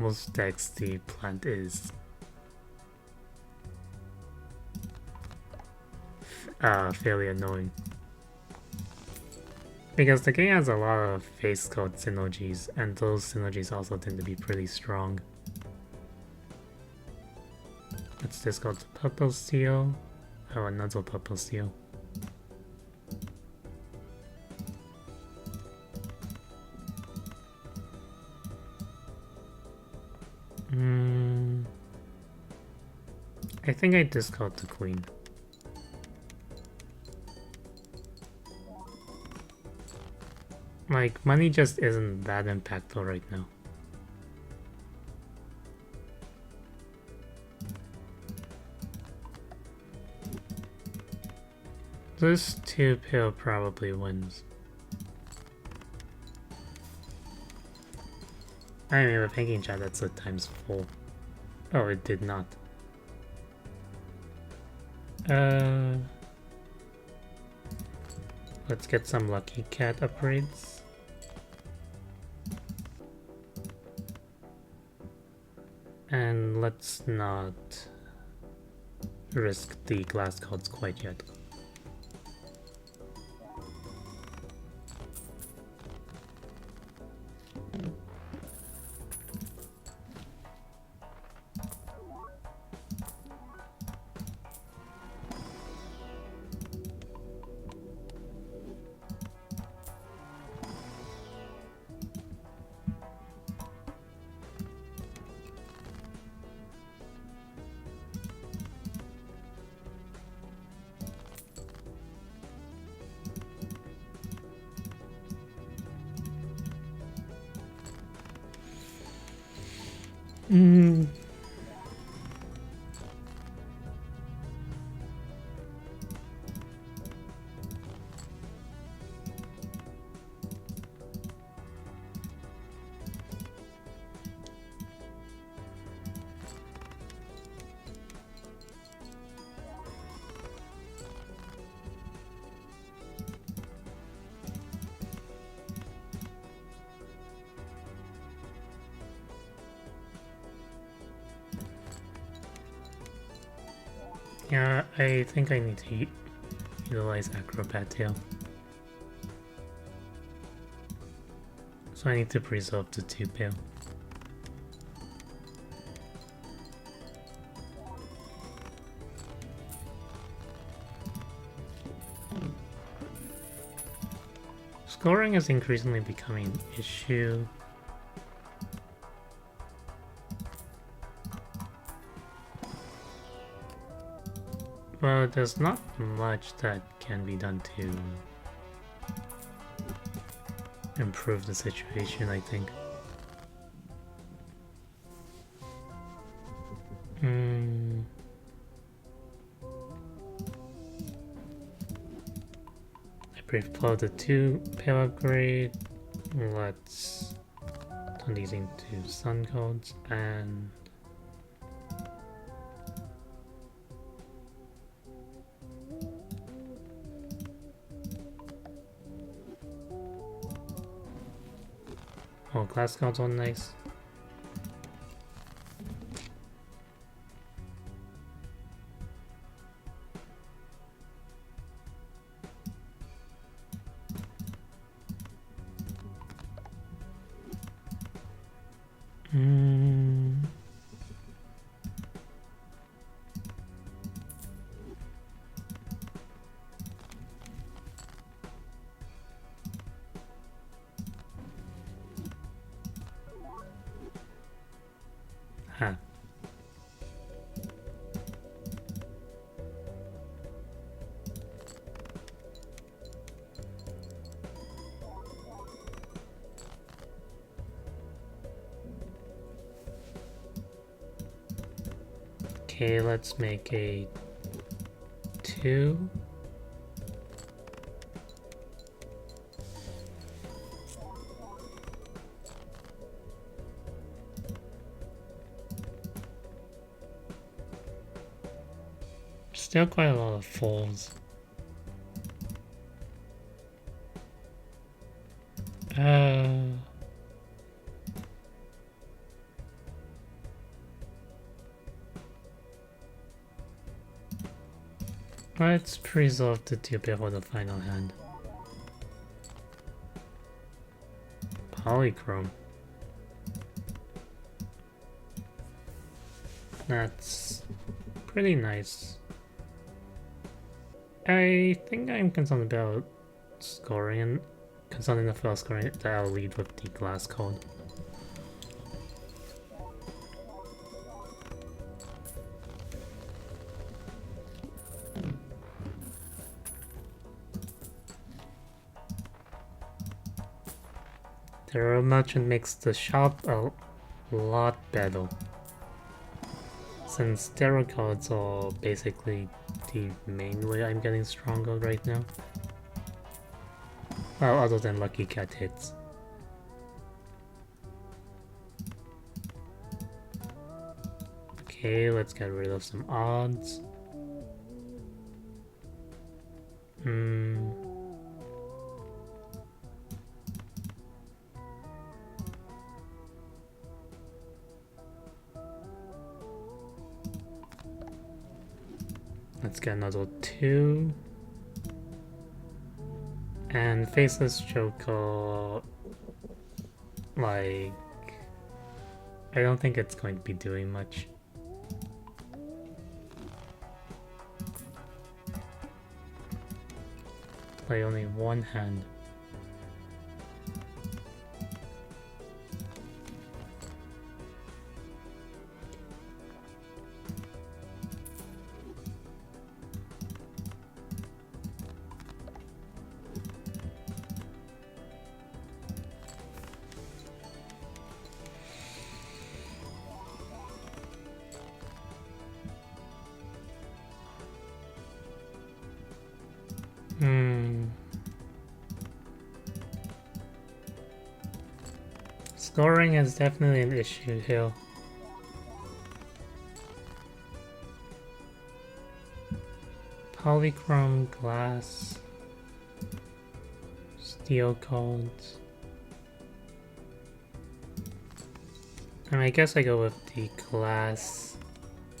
most decks, the plant is fairly annoying. Because the game has a lot of face code synergies, and those synergies also tend to be pretty strong. Let's discard the purple seal. Oh, another purple seal. I think I discard the queen. Like, money just isn't that impactful right now. This 2-pair probably wins. I mean, with Thinking Chat, that's a ×4. Oh, it did not. Let's get some Lucky Cat upgrades. And let's not risk the glass cards quite yet. Mm. Yeah, I think I need to utilize Acrobat Tail. So I need to preserve the 2 pair. Scoring is increasingly becoming an issue. Well, there's not much that can be done to improve the situation, I think. I prefer the 2 pair upgrade. Let's turn these into sun codes and oh, glass codes are nice. Huh. Okay, let's make a 2. Still quite a lot of 4s. Let's preserve the 2 pair for the final hand. Polychrome. That's pretty nice. I think I'm concerned about scoring and concerned enough about scoring that I'll lead with the glass code. The Royal Merchant makes the shop a lot better, since tarot cards are basically the main way I'm getting stronger right now. Well, other than Lucky Cat hits. Okay, let's get rid of some odds. Let's get another 2. And Faceless Joker, like, I don't think it's going to be doing much. Play only 1 hand. Scoring is definitely an issue here. Polychrome glass, steel cards. And I guess I go with the glass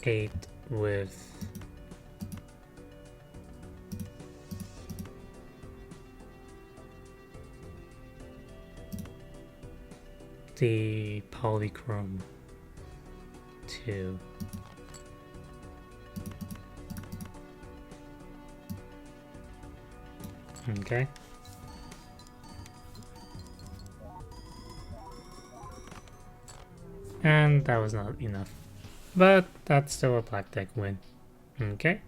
8 with the polychrome 2. Okay. And that was not enough. But that's still a black deck win. Okay.